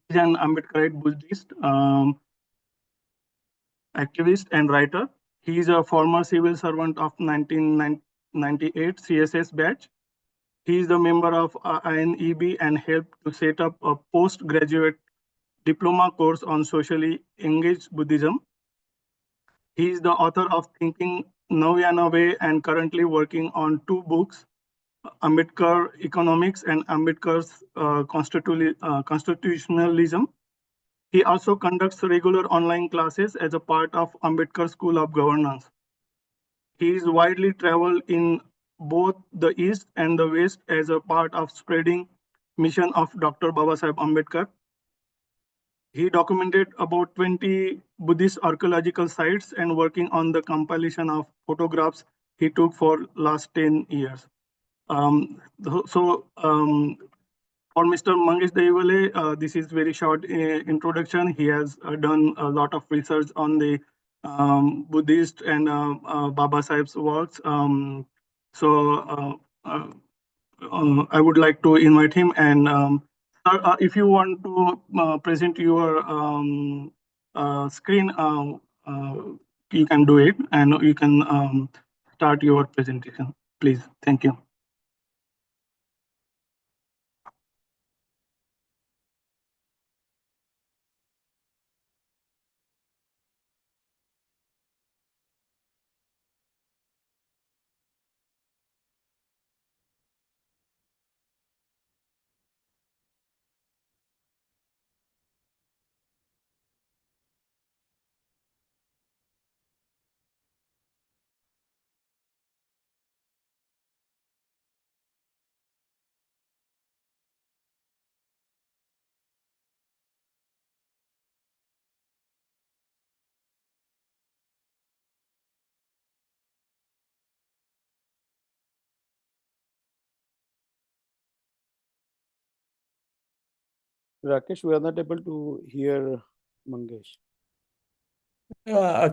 He's an Ambedkarite Buddhist activist and writer. He is a former civil servant of 1998 CSS batch. He is the member of INEB and helped to set up a postgraduate diploma course on socially engaged Buddhism. He is the author of Thinking Navyana Way and currently working on two books, Ambedkar Economics and Ambedkar's Constitutionalism. He also conducts regular online classes as a part of Ambedkar School of Governance. He is widely traveled in both the East and the West as a part of spreading mission of Dr. Babasaheb Ambedkar. He documented about 20 Buddhist archaeological sites and working on the compilation of photographs he took for last 10 years. For Mr. Mangesh Daiwale, this is very short introduction. He has done a lot of research on the Buddhist and Baba Sahib's works. I would like to invite him. And sir, if you want to present your screen, you can do it, and you can start your presentation, please. Thank you. Rakesh, we are not able to hear Mangesh.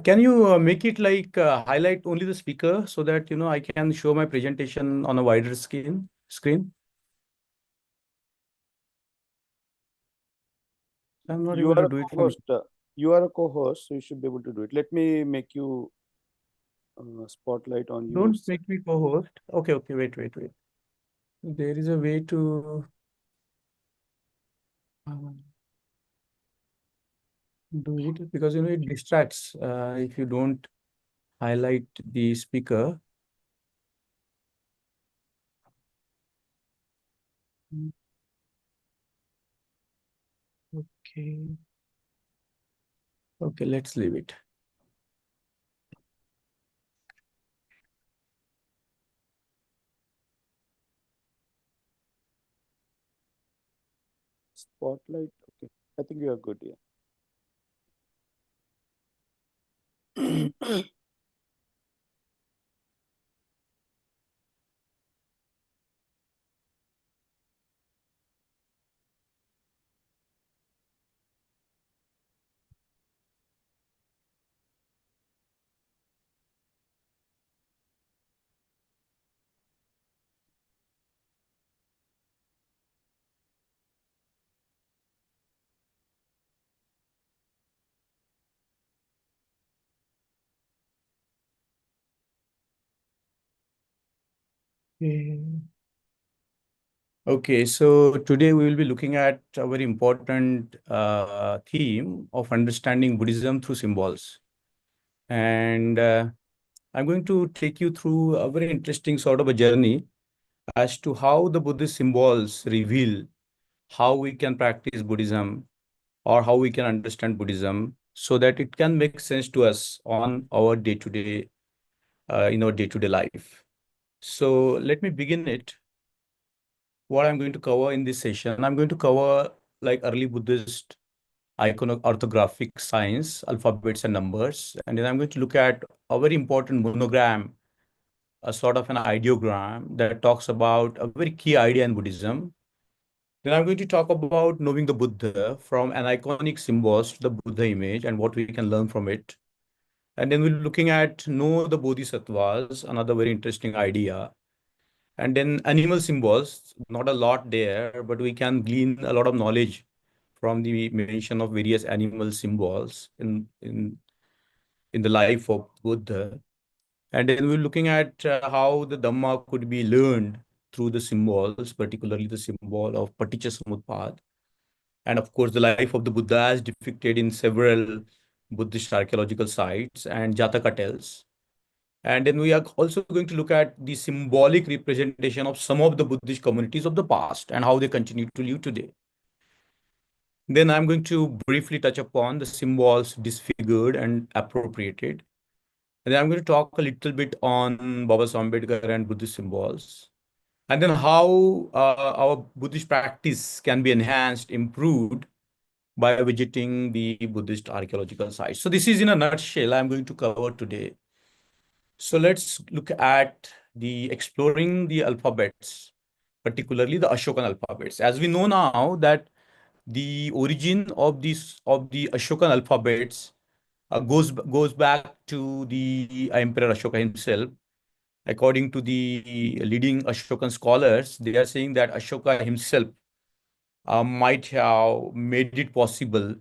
Can you make it like highlight only the speaker so that I can show my presentation on a wider screen? I'm not able to do it from. You are a co-host, so you should be able to do it. Let me make you spotlight on you. Don't make me co-host. Okay, wait. There is a way to do it because it distracts if you don't highlight the speaker. Okay, let's leave it. Spotlight. Okay, I think you are good. Yeah. Okay, so today we will be looking at a very important theme of understanding Buddhism through symbols. And I'm going to take you through a very interesting sort of a journey as to how the Buddhist symbols reveal how we can practice Buddhism or how we can understand Buddhism so that it can make sense to us on our day-to-day, day-to-day life. So let me begin it. What I'm going to cover in this session, I'm going to cover like early Buddhist orthographic science, alphabets and numbers. And then I'm going to look at a very important monogram, a sort of an ideogram that talks about a very key idea in Buddhism. Then I'm going to talk about knowing the Buddha from an iconic symbols to the Buddha image and what we can learn from it. And then we're looking at know the Bodhisattvas, another very interesting idea. And then animal symbols, not a lot there, but we can glean a lot of knowledge from the mention of various animal symbols in the life of Buddha. And then we're looking at how the Dhamma could be learned through the symbols, particularly the symbol of Paticca Samutpad. And of course, the life of the Buddha is depicted in several Buddhist archaeological sites and Jataka tells. And then we are also going to look at the symbolic representation of some of the Buddhist communities of the past and how they continue to live today. Then I'm going to briefly touch upon the symbols disfigured and appropriated. And then I'm going to talk a little bit on Baba Ambedkar and Buddhist symbols. And then how our Buddhist practice can be enhanced, improved by visiting the Buddhist archaeological sites. So this is in a nutshell I'm going to cover today. So let's look at the exploring the alphabets, particularly the Ashokan alphabets. As we know now that the origin of the Ashokan alphabets goes back to the Emperor Ashoka himself. According to the leading Ashokan scholars, they are saying that Ashoka himself might have made it possible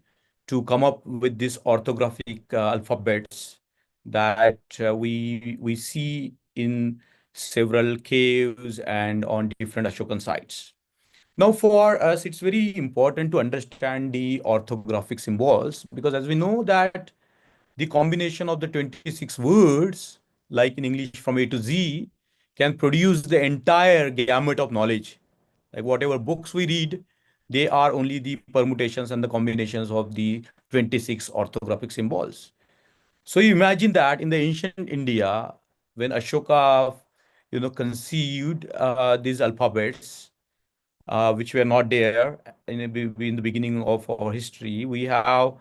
to come up with these orthographic alphabets that we see in several caves and on different Ashokan sites. Now, for us, it's very important to understand the orthographic symbols because, as we know, that the combination of the 26 words, like in English from A to Z, can produce the entire gamut of knowledge. Like whatever books we read, they are only the permutations and the combinations of the 26 orthographic symbols. So you imagine that in the ancient India, when Ashoka, conceived these alphabets, which were not there in the beginning of our history. We have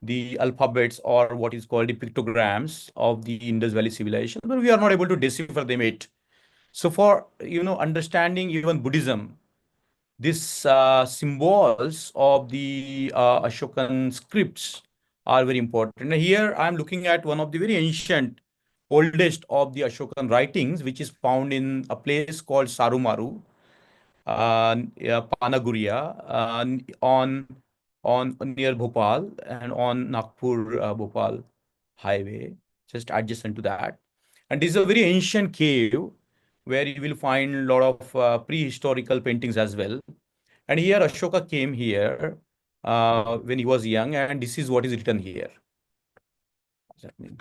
the alphabets or what is called the pictograms of the Indus Valley civilization, but we are not able to decipher them yet. So for understanding even Buddhism, these symbols of the Ashokan scripts are very important. Now here I'm looking at one of the very ancient, oldest of the Ashokan writings, which is found in a place called Sarumaru, yeah, Panaguria, on near Bhopal and on Nagpur Bhopal highway, just adjacent to that. And this is a very ancient cave where you will find a lot of prehistorical paintings as well. And here Ashoka came here when he was young, and this is what is written here. What does that mean?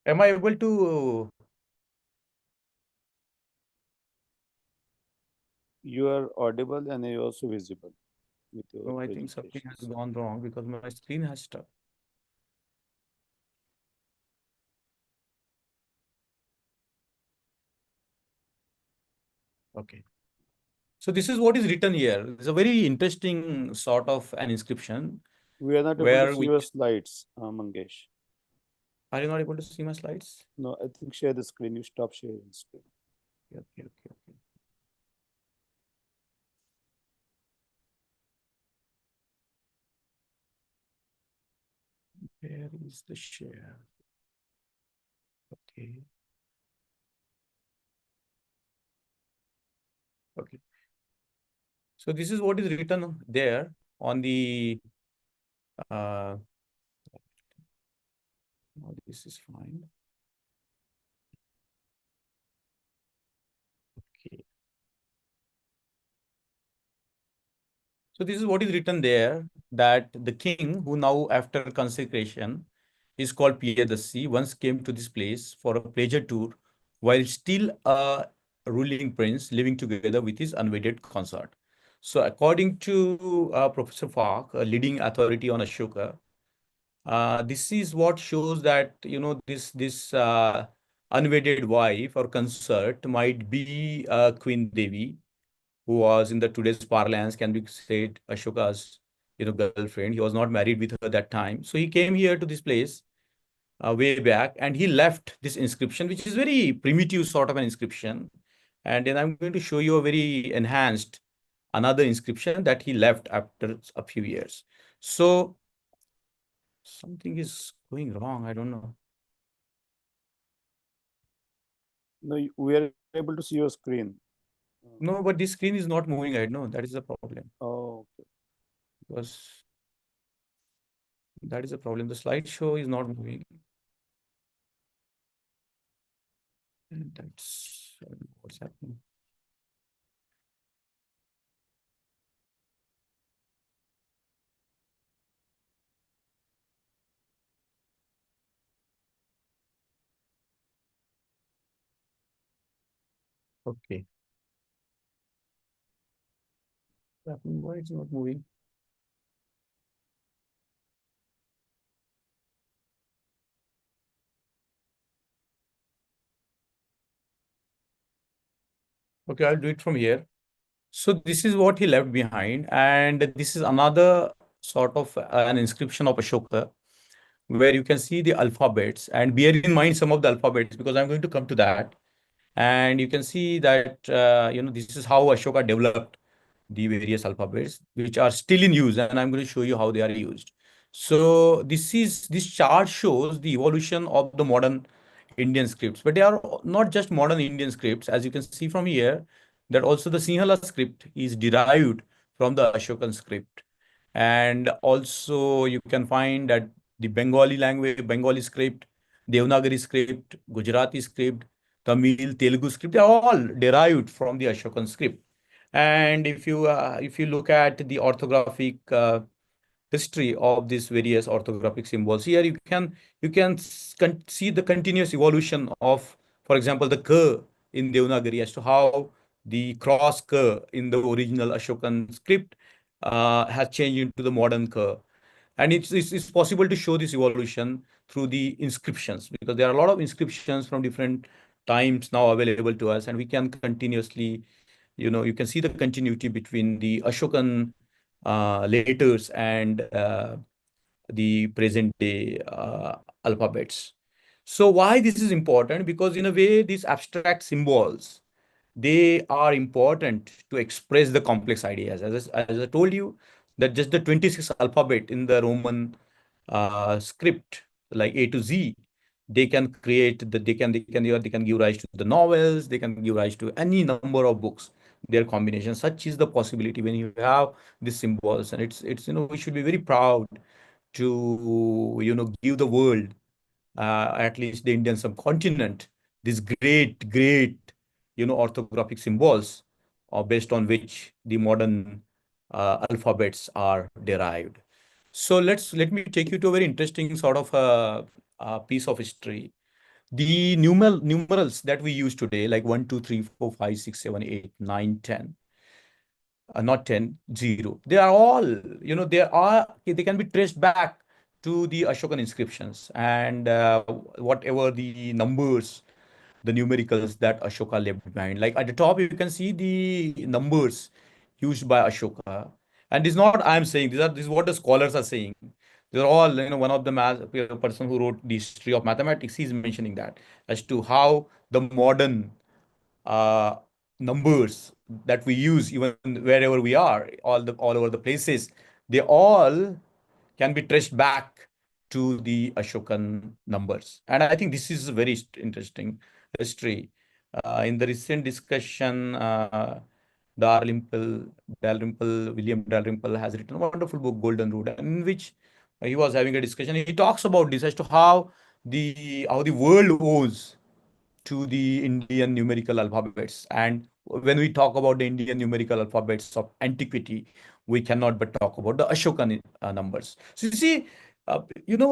Am I able to? You are audible and you're also visible with your No, I think something has presentations. gone wrong because my screen has stuck. Okay. So this is what is written here. It's a very interesting sort of an inscription We are not able to where see we your slides, Mangesh. are you not able to see my slides? No, I think share the screen. You stop sharing the screen. Okay. Where is the share? Okay. Okay. So this is what is written there on the uh no, this is fine. Okay. So this is what is written there, that the king who now after consecration is called Piyadasi once came to this place for a pleasure tour while still a ruling prince living together with his unwedded consort. So according to Professor Falk, a leading authority on Ashoka, this is what shows that this unwedded wife or consort might be Queen Devi, who was in the today's parlance can be said Ashoka's girlfriend. He was not married with her that time, so he came here to this place way back, and he left this inscription, which is very primitive sort of an inscription. And then I'm going to show you a very enhanced another inscription that he left after a few years. So Something is going wrong. I don't know. No, we are able to see your screen. No, but this screen is not moving right now. That is the problem. Oh, okay. Because that is the problem. The slideshow is not moving. And that's what's happening. Okay. Why it's not moving? Okay, I'll do it from here. So this is what he left behind, and this is another sort of an inscription of Ashoka, where you can see the alphabets, and bear in mind some of the alphabets because I'm going to come to that. And you can see that this is how Ashoka developed the various alphabets, which are still in use, and I'm going to show you how they are used. So this chart shows the evolution of the modern Indian scripts, but they are not just modern Indian scripts. As you can see from here, that also the Sinhala script is derived from the Ashokan script. And also you can find that the Bengali language, Bengali script, Devanagari script, Gujarati script, Tamil, Telugu script, they are all derived from the Ashokan script. And if you look at the orthographic history of these various orthographic symbols, here you can see the continuous evolution of, for example, the k in Devanagari as to how the cross k in the original Ashokan script has changed into the modern k. And it's possible to show this evolution through the inscriptions, because there are a lot of inscriptions from different times now available to us, and we can continuously, you can see the continuity between the Ashokan letters and the present day alphabets. So why this is important? Because in a way, these abstract symbols, they are important to express the complex ideas. As I told you, that just the 26 alphabet in the Roman script, like A to Z, they can create the they can give rise to the novels, they can give rise to any number of books. Their combination, such is the possibility when you have these symbols, and it's we should be very proud to give the world, at least the Indian subcontinent, these great orthographic symbols, based on which the modern alphabets are derived. So let me take you to a very interesting sort of a piece of history. The numerals that we use today, like 1, 2, 3, 4, 5, 6, 7, 8, 9, 10, not 10, 0. They are all, they can be traced back to the Ashokan inscriptions, and whatever the numbers, the numericals that Ashoka left behind. Like at the top, you can see the numbers used by Ashoka. And this is not I'm saying, this is what the scholars are saying. They're all, one of the person who wrote the history of mathematics, he's mentioning that as to how the modern uh, numbers that we use, even wherever we are, all over the places, they all can be traced back to the Ashokan numbers. And I think this is a very interesting history. In the recent discussion, William Dalrymple has written a wonderful book, Golden Root, in which he was having a discussion. He talks about this as to how the world owes to the Indian numerical alphabets. And when we talk about the Indian numerical alphabets of antiquity, we cannot but talk about the Ashokan numbers. So you see,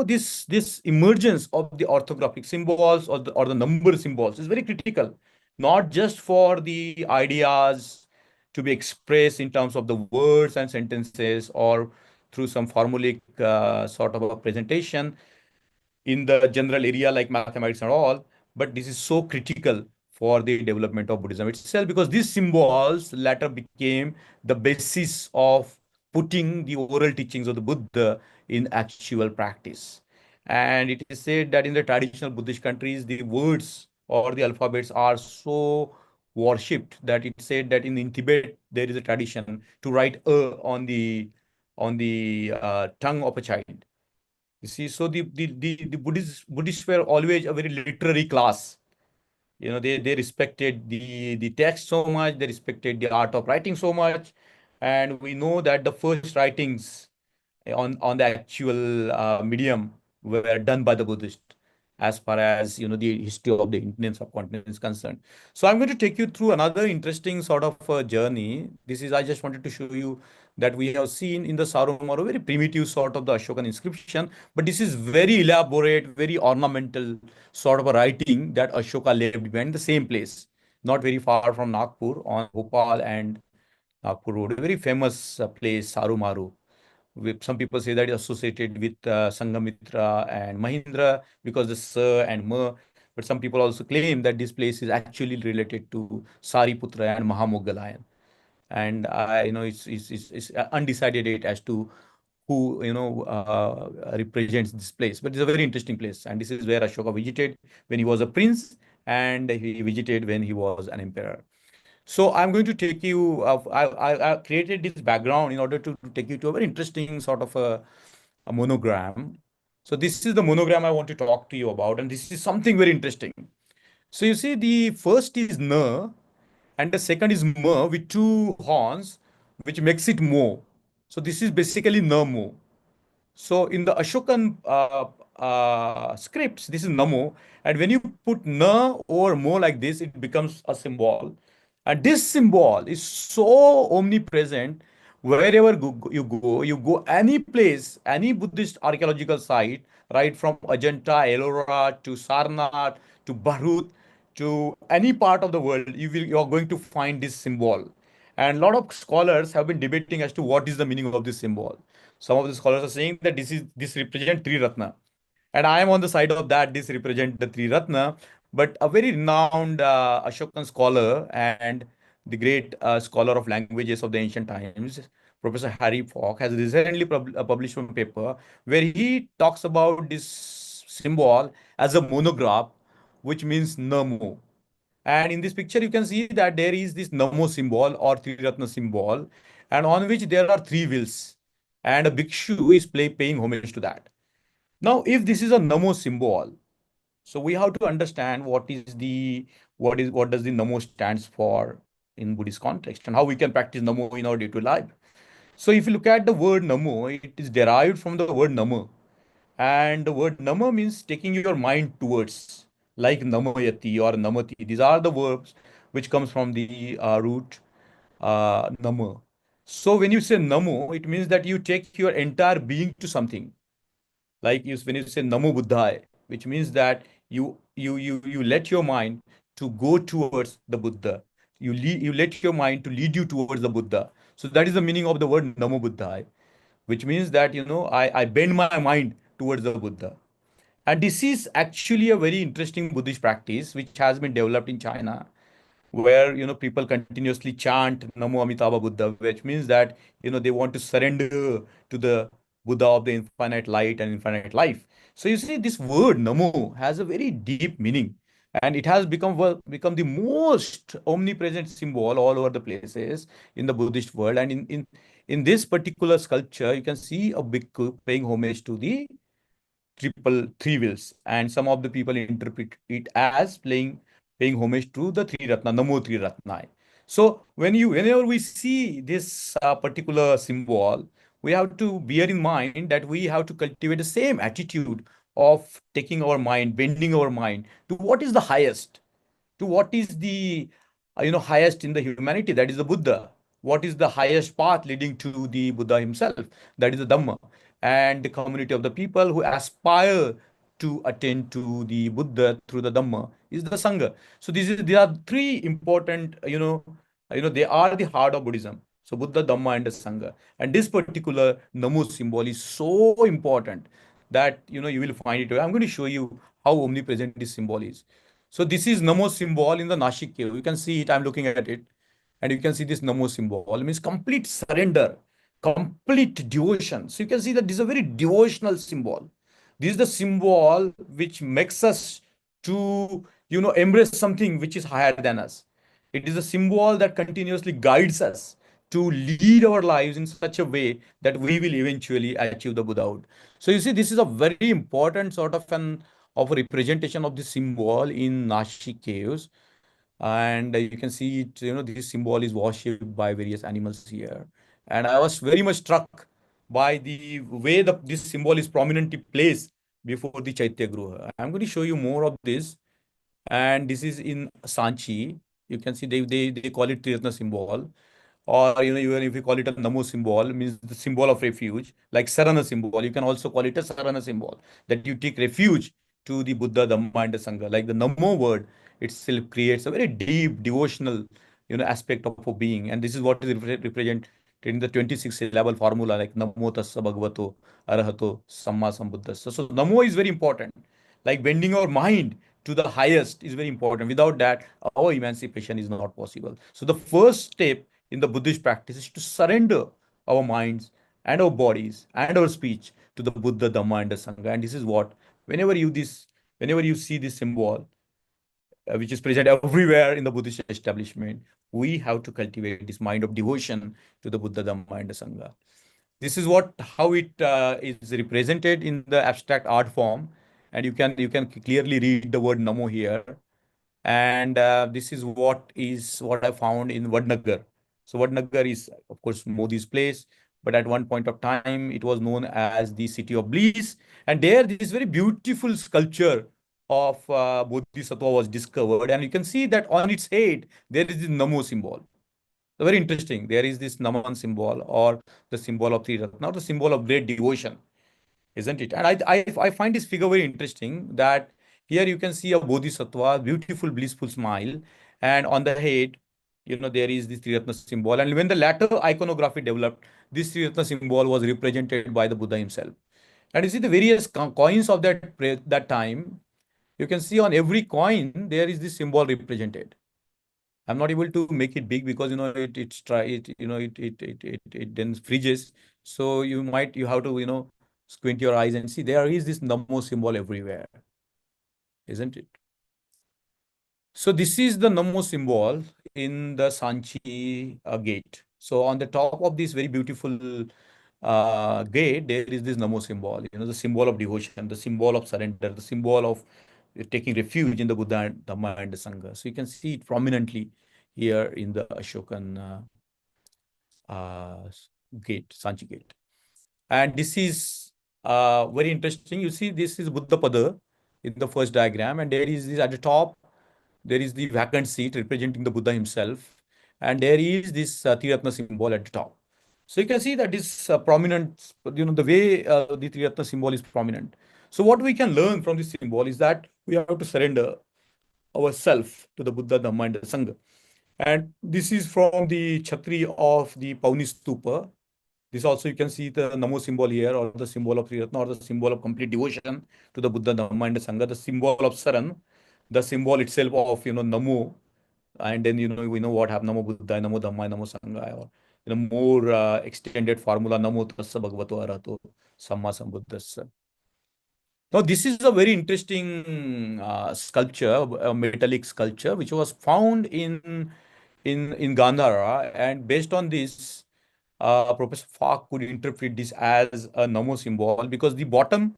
this emergence of the orthographic symbols, or the number symbols, is very critical, not just for the ideas to be expressed in terms of the words and sentences, or through some formulaic sort of a presentation in the general area like mathematics and all, but this is so critical for the development of Buddhism itself, because these symbols later became the basis of putting the oral teachings of the Buddha in actual practice. And it is said that in the traditional Buddhist countries, the words or the alphabets are so worshipped that it's said that in Tibet there is a tradition to write on the tongue of a child, You see, so the Buddhists were always a very literary class. They respected the text so much, they respected the art of writing so much. And we know that the first writings on the actual medium were done by the Buddhist, as far as the history of the Indian subcontinent is concerned. So I'm going to take you through another interesting sort of journey. This is, I just wanted to show you that we have seen in the Saromar a very primitive sort of the Ashokan inscription, but this is very elaborate, very ornamental sort of a writing that Ashoka left behind the same place, not very far from Nagpur on Bhopal and Nagpur Road, a very famous place, Sarumaru. Some people say that it's associated with Sanghamitra and Mahindra because the Sa and Ma. But some people also claim that this place is actually related to Sariputra and Mahamoggalayan. And it's undecided yet as to who represents this place. But it's a very interesting place, and this is where Ashoka visited when he was a prince, and he visited when he was an emperor. So I'm going to take you. I created this background in order to take you to a very interesting sort of a monogram. So this is the monogram I want to talk to you about, and this is something very interesting. So you see, the first is Na, and the second is Ma with two horns, which makes it Mo. So this is basically Na Mo. So in the Ashokan scripts, this is Namo. And when you put Na or Mo like this, it becomes a symbol. And this symbol is so omnipresent wherever you go any place, any Buddhist archaeological site, right from Ajanta, Ellora to Sarnath to Bharut to any part of the world, you are going to find this symbol. And a lot of scholars have been debating as to what is the meaning of this symbol. Some of the scholars are saying that this represents Tri Ratna, and I am on the side of that. This represents the Tri Ratna. But a very renowned Ashokan scholar and the great scholar of languages of the ancient times, Professor Harry Falk, has recently published one paper where he talks about this symbol as a monograph, which means Namo. And in this picture, you can see that there is this Namo symbol or Triratna symbol, and on which there are three wheels, and a bhikshu is paying homage to that. Now, if this is a Namo symbol, so we have to understand what does the Namo stands for in Buddhist context, and how we can practice Namo in our day-to-day life. So, if you look at the word Namo, it is derived from the word Nama, and the word nama means taking your mind towards, like namayati or namati. These are the verbs which comes from the root nama. So when you say namo, it means that you take your entire being to something. Like when you say namo buddhaya, which means that you let your mind to go towards the Buddha. You let your mind to lead you towards the Buddha. So that is the meaning of the word namo buddhaya, which means that I bend my mind towards the Buddha. And this is actually a very interesting Buddhist practice which has been developed in China, where people continuously chant Namo Amitabha Buddha, which means that they want to surrender to the Buddha of the infinite light and infinite life. So you see, this word Namo has a very deep meaning, and it has become the most omnipresent symbol all over the places in the Buddhist world. And in this particular sculpture, you can see a bhikkhu paying homage to the triple three wheels, and some of the people interpret it as paying homage to the three ratna, Namo Three Ratna. So whenever we see this particular symbol, we have to bear in mind that we have to cultivate the same attitude of taking our mind, bending our mind to what is the highest, to what is the highest in the humanity, that is the Buddha. What is the highest path leading to the Buddha himself, that is the Dhamma. And the community of the people who aspire to attain to the Buddha through the Dhamma is the Sangha. So these are three important, they are the heart of Buddhism. So Buddha, Dhamma, and the Sangha. And this particular Namo symbol is so important that you will find it. I'm going to show you how omnipresent this symbol is. So this is Namo symbol in the Nashik cave. You can see it. I'm looking at it, and you can see this Namo symbol. It means complete surrender, complete devotion. So you can see that this is a very devotional symbol. This is the symbol which makes us to embrace something which is higher than us. It is a symbol that continuously guides us to lead our lives in such a way that we will eventually achieve the Buddhahood. So you see, this is a very important sort of an of a representation of the symbol in Nashik caves, and you can see it. This symbol is worshipped by various animals here, and I was very much struck by the way this symbol is prominently placed before the Chaitya Gruha. I'm going to show you more of this, and this is in Sanchi. You can see they call it Triratna symbol, or even if you call it a Namo symbol, means the symbol of refuge, like Sarana symbol. You can also call it a Sarana symbol, that you take refuge to the Buddha, Dhamma, and the Sangha. Like the Namo word itself creates a very deep devotional aspect of a being, and this is what is represented in the 26 syllable formula, like Namo Tassa Bhagavato Arahato Samma Sambuddhassa. So Namo is very important. Like bending our mind to the highest is very important. Without that, our emancipation is not possible. So the first step in the Buddhist practice is to surrender our minds and our bodies and our speech to the Buddha, Dhamma, and the Sangha. And this is what, whenever you see this symbol, which is present everywhere in the Buddhist establishment, we have to cultivate this mind of devotion to the Buddha, Dhamma, and the Sangha. This is what how it is represented in the abstract art form, and you can clearly read the word Namo here. And this is what I found in Vadnagar. So Vadnagar is, of course, Modi's place, but at one point of time it was known as the city of bliss. And there, this very beautiful sculpture of Bodhisattva was discovered, and you can see that on its head there is this Namo symbol. Very interesting. There is this Naman symbol, or the symbol of Three Ratna, the symbol of great devotion, isn't it? And I find this figure very interesting, that here you can see a Bodhisattva, beautiful, blissful smile, and on the head, there is this Triratna symbol. And when the latter iconography developed, this Triratna symbol was represented by the Buddha himself. And you see the various coins of that time, you can see on every coin there is this symbol represented. I'm not able to make it big because it's try it it then freezes. So you have to squint your eyes and see there is this Namo symbol everywhere, isn't it? So this is the Namo symbol in the Sanchi gate. So on the top of this very beautiful gate, there is this Namo symbol, the symbol of devotion, the symbol of surrender, the symbol of taking refuge in the Buddha, Dhamma, and the Sangha. So you can see it prominently here in the Ashokan uh, gate, Sanchi gate. And this is very interesting. You see, this is Buddha Pada in the first diagram, and there is this at the top, there is the vacant seat representing the Buddha himself, and there is this Triratna symbol at the top. So you can see that this prominent, the way the Triratna symbol is prominent. So what we can learn from this symbol is that we have to surrender ourselves to the Buddha, Dhamma, and the Sangha. And this is from the Chhatri of the Pauni Stupa. This also you can see the Namo symbol here, or the symbol of Triratna, or the symbol of complete devotion to the Buddha, Dhamma, and the Sangha, the symbol of Saran, the symbol itself of Namo, and then we know what happened, Namo Buddha, Namo Dhamma, Namo Sangha, or more extended formula, Namo Tassa Bhagavato Arahato Samma Sambuddhassa. Now, this is a very interesting sculpture, a metallic sculpture, which was found in Gandhara, and based on this, Professor Falk could interpret this as a Namo symbol, because the bottom,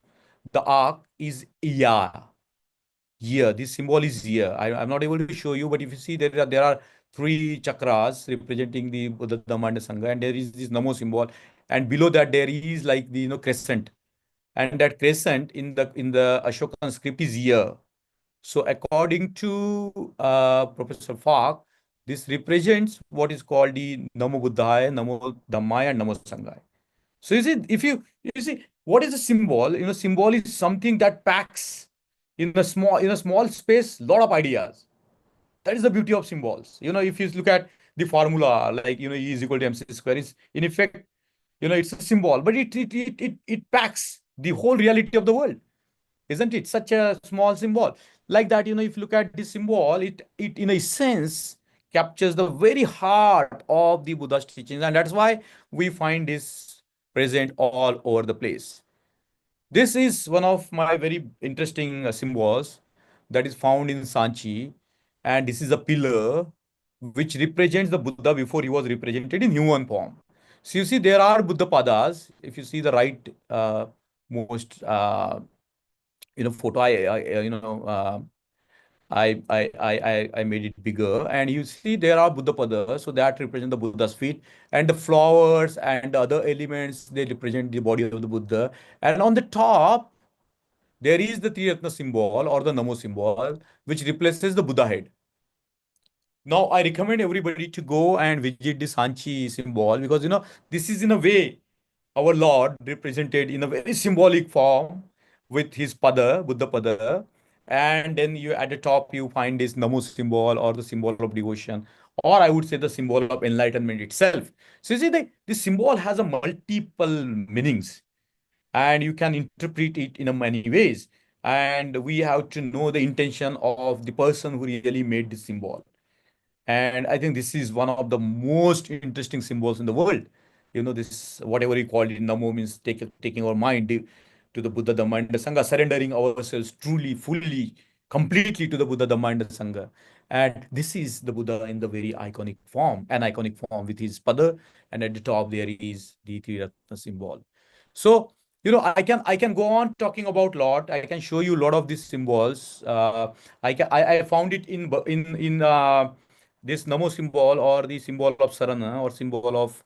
the arc is Ya. Year. This symbol is year. I'm not able to show you, but if you see there are three chakras representing the Buddha, Dhamma, and the Sangha, and there is this Namo symbol, and below that there is like the crescent, and that crescent in the Ashokan script is year. So according to Professor Falk, this represents what is called the Namo Buddhaya, Namo Dhammaya, and Namo Sanghaya. So if you see what is a symbol? Symbol is something that packs in a small space lot of ideas. That is the beauty of symbols. If you look at the formula, like E is equal to MC square, is in effect, it's a symbol, but it packs the whole reality of the world, isn't it? Such a small symbol. Like that, if you look at this symbol, it in a sense captures the very heart of the Buddha's teachings, and that's why we find this present all over the place. This is one of my very interesting symbols that is found in Sanchi, and this is a pillar, which represents the Buddha before he was represented in human form. So you see, there are Buddha padas. If you see the right most photo, I made it bigger, and you see there are Buddha padas, so that represent the Buddha's feet, and the flowers and other elements, they represent the body of the Buddha. And on the top, there is the Triratna symbol or the Namo symbol, which replaces the Buddha head. Now, I recommend everybody to go and visit the Sanchi symbol, because this is in a way our Lord represented in a very symbolic form with his pada, Buddha pada. And then you at the top you find this Namo symbol or the symbol of devotion, or I would say the symbol of enlightenment itself. So you see, this symbol has a multiple meanings, and you can interpret it in a many ways. And we have to know the intention of the person who really made this symbol. And I think this is one of the most interesting symbols in the world. This, whatever you call it, Namo means taking our mind to the Buddha, Dhamma, and the Sangha, surrendering ourselves truly, fully, completely to the Buddha, Dhamma, and the Sangha. And this is the Buddha in the very iconic form, an iconic form with his pada, and at the top there is the Triratna symbol. So, I can go on talking about lot. I can show you a lot of these symbols. I found it in this Namo symbol, or the symbol of Sarana, or symbol of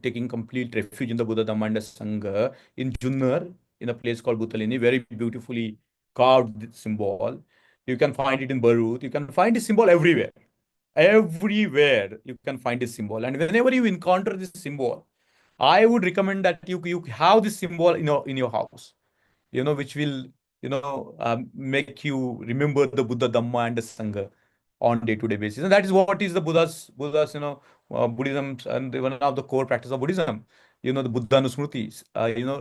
taking complete refuge in the Buddha, Dhamma, and Sangha in Junnar, in a place called Butalini, very beautifully carved symbol. You can find it in Barut. You can find this symbol everywhere. Everywhere you can find this symbol. And whenever you encounter this symbol, I would recommend that you have this symbol in your house, which will, make you remember the Buddha, Dhamma, and the Sangha on day-to-day basis. And that is what is the Buddha's, Buddhism, and one of the core practice of Buddhism, the Buddha Nusmrtis,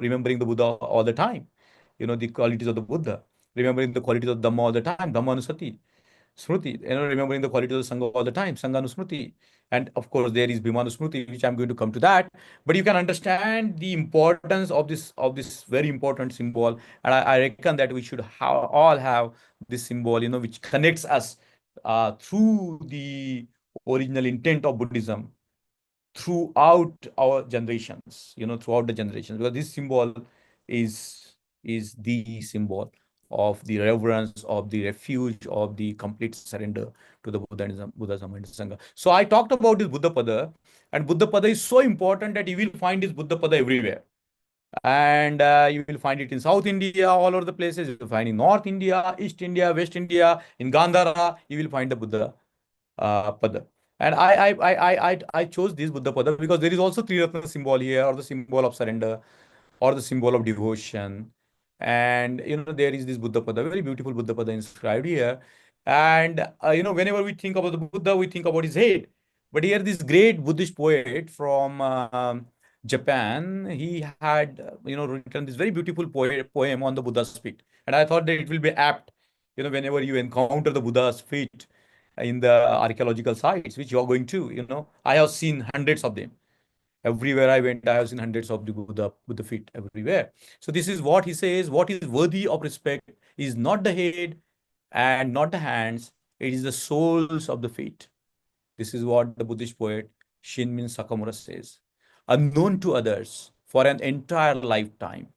remembering the Buddha all the time, the qualities of the Buddha, remembering the qualities of Dhamma all the time, Dhamma Nusati. Smriti, remembering the qualities of Sangha all the time, Sangha Nusmriti. And of course, there is Bhima Nusmriti, which I'm going to come to that. But you can understand the importance of this very important symbol. And I reckon that we should all have this symbol, which connects us through the original intent of Buddhism throughout our generations, throughout the generations, because this symbol is the symbol of the reverence, of the refuge, of the complete surrender to the Buddhism and Sangha. So I talked about this Buddha Pada, and Buddha Pada is so important that you will find this Buddha Pada everywhere. And you will find it in South India, all over the places. You will find in North India, East India, West India, in Gandhara, you will find the Buddha Pada. And I chose this Buddha Pada because there is also Triratna symbol here, or the symbol of surrender, or the symbol of devotion. And there is this Buddha Pada, very beautiful Buddha Pada inscribed here. And whenever we think about the Buddha, we think about his head. But here, this great Buddhist poet from Japan, he had written this very beautiful poem on the Buddha's feet. And I thought that it will be apt, whenever you encounter the Buddha's feet in the archaeological sites, which you are going to, I have seen hundreds of them. Everywhere I went, I have seen hundreds of the Buddha feet everywhere. So this is what he says: what is worthy of respect is not the head and not the hands, it is the soles of the feet. This is what the Buddhist poet Shinmin Sakamura says. Unknown to others for an entire lifetime,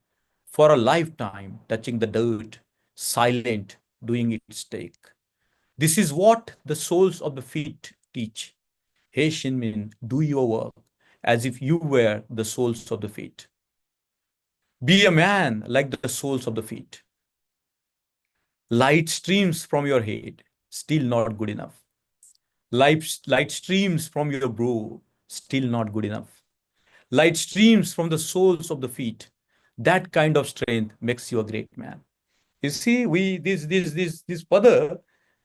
for a lifetime touching the dirt, silent, doing its take. This is what the soles of the feet teach. Hey Shinmin, do your work as if you were the soles of the feet. Be a man like the soles of the feet. Light streams from your head, still not good enough. Light streams from your brow, still not good enough. Light streams from the soles of the feet. That kind of strength makes you a great man. You see, this Pada,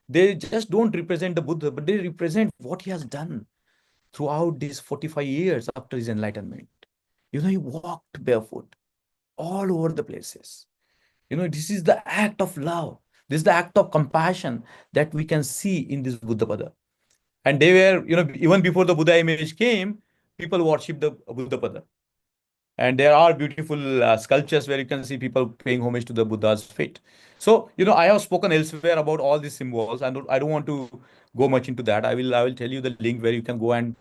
they just don't represent the Buddha, but they represent what he has done throughout these 45 years after his enlightenment. He walked barefoot all over the places. This is the act of love. This is the act of compassion that we can see in this Buddha Pada. And they were, even before the Buddha image came, people worshipped the Buddha Pada. And there are beautiful sculptures where you can see people paying homage to the Buddha's feet. So, I have spoken elsewhere about all these symbols. I don't want to go much into that. I will tell you the link where you can go and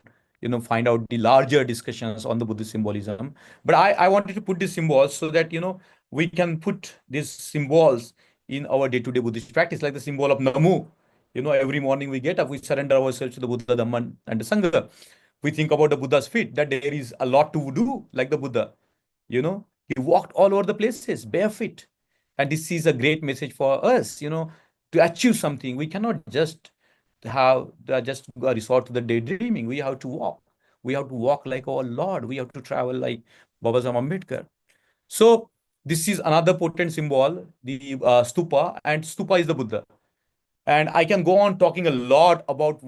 find out the larger discussions on the Buddhist symbolism. But I wanted to put these symbols so that we can put these symbols in our day-to-day Buddhist practice, like the symbol of Namu. Every morning we get up, we surrender ourselves to the Buddha, Dhamma, and the Sangha. We think about the Buddha's feet, that there is a lot to do, like the Buddha. He walked all over the places barefoot. And this is a great message for us, to achieve something. We cannot just resort to the daydreaming. We have to walk. We have to walk like our Lord. We have to travel like Baba Saheb Ambedkar. So this is another potent symbol, the stupa, and stupa is the Buddha. And I can go on talking a lot about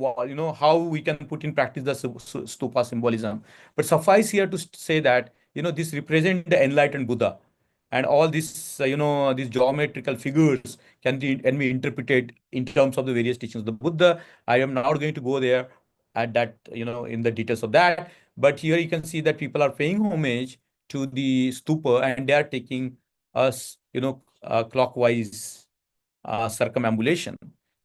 how we can put in practice the stupa symbolism. But suffice here to say that this represent the enlightened Buddha, and all these these geometrical figures can be interpreted in terms of the various teachings of the Buddha. I am not going to go there at that in the details of that. But here you can see that people are paying homage to the stupa, and they are taking us clockwise circumambulation.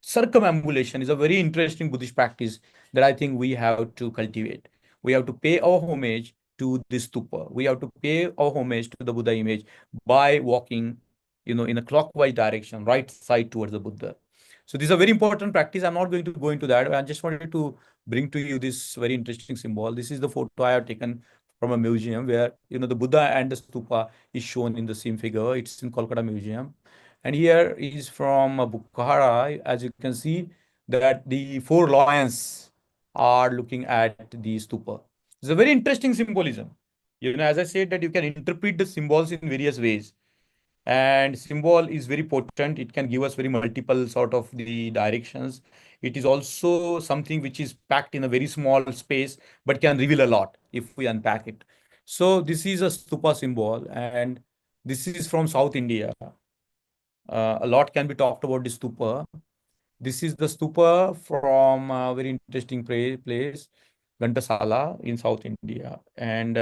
Circumambulation is a very interesting Buddhist practice that I think we have to cultivate. We have to pay our homage to this stupa. We have to pay our homage to the Buddha image by walking, in a clockwise direction, right side towards the Buddha. So this is a very important practice. I'm not going to go into that. I just wanted to bring to you this very interesting symbol. This is the photo I have taken from a museum where, the Buddha and the stupa is shown in the same figure. It's in Kolkata Museum. And here is from Bukhara. As you can see, that the four lions are looking at the stupa. It's a very interesting symbolism. As I said, that you can interpret the symbols in various ways. And symbol is very potent. It can give us very multiple sort of the directions. It is also something which is packed in a very small space, but can reveal a lot if we unpack it. So this is a stupa symbol, and this is from South India. A lot can be talked about the stupa. This is the stupa from a very interesting place, Ghantasala in South India. And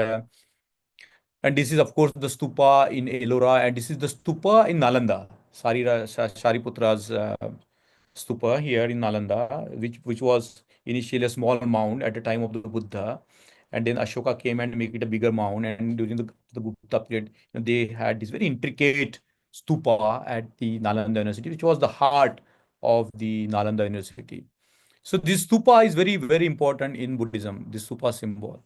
this is, of course, the stupa in Ellora, and this is the stupa in Nalanda, Shariputra's stupa here in Nalanda, which was initially a small mound at the time of the Buddha. And then Ashoka came and make it a bigger mound. And during the Gupta period, they had this very intricate stupa at the Nalanda University, which was the heart of the Nalanda University. So this stupa is very, very important in Buddhism, this stupa symbol.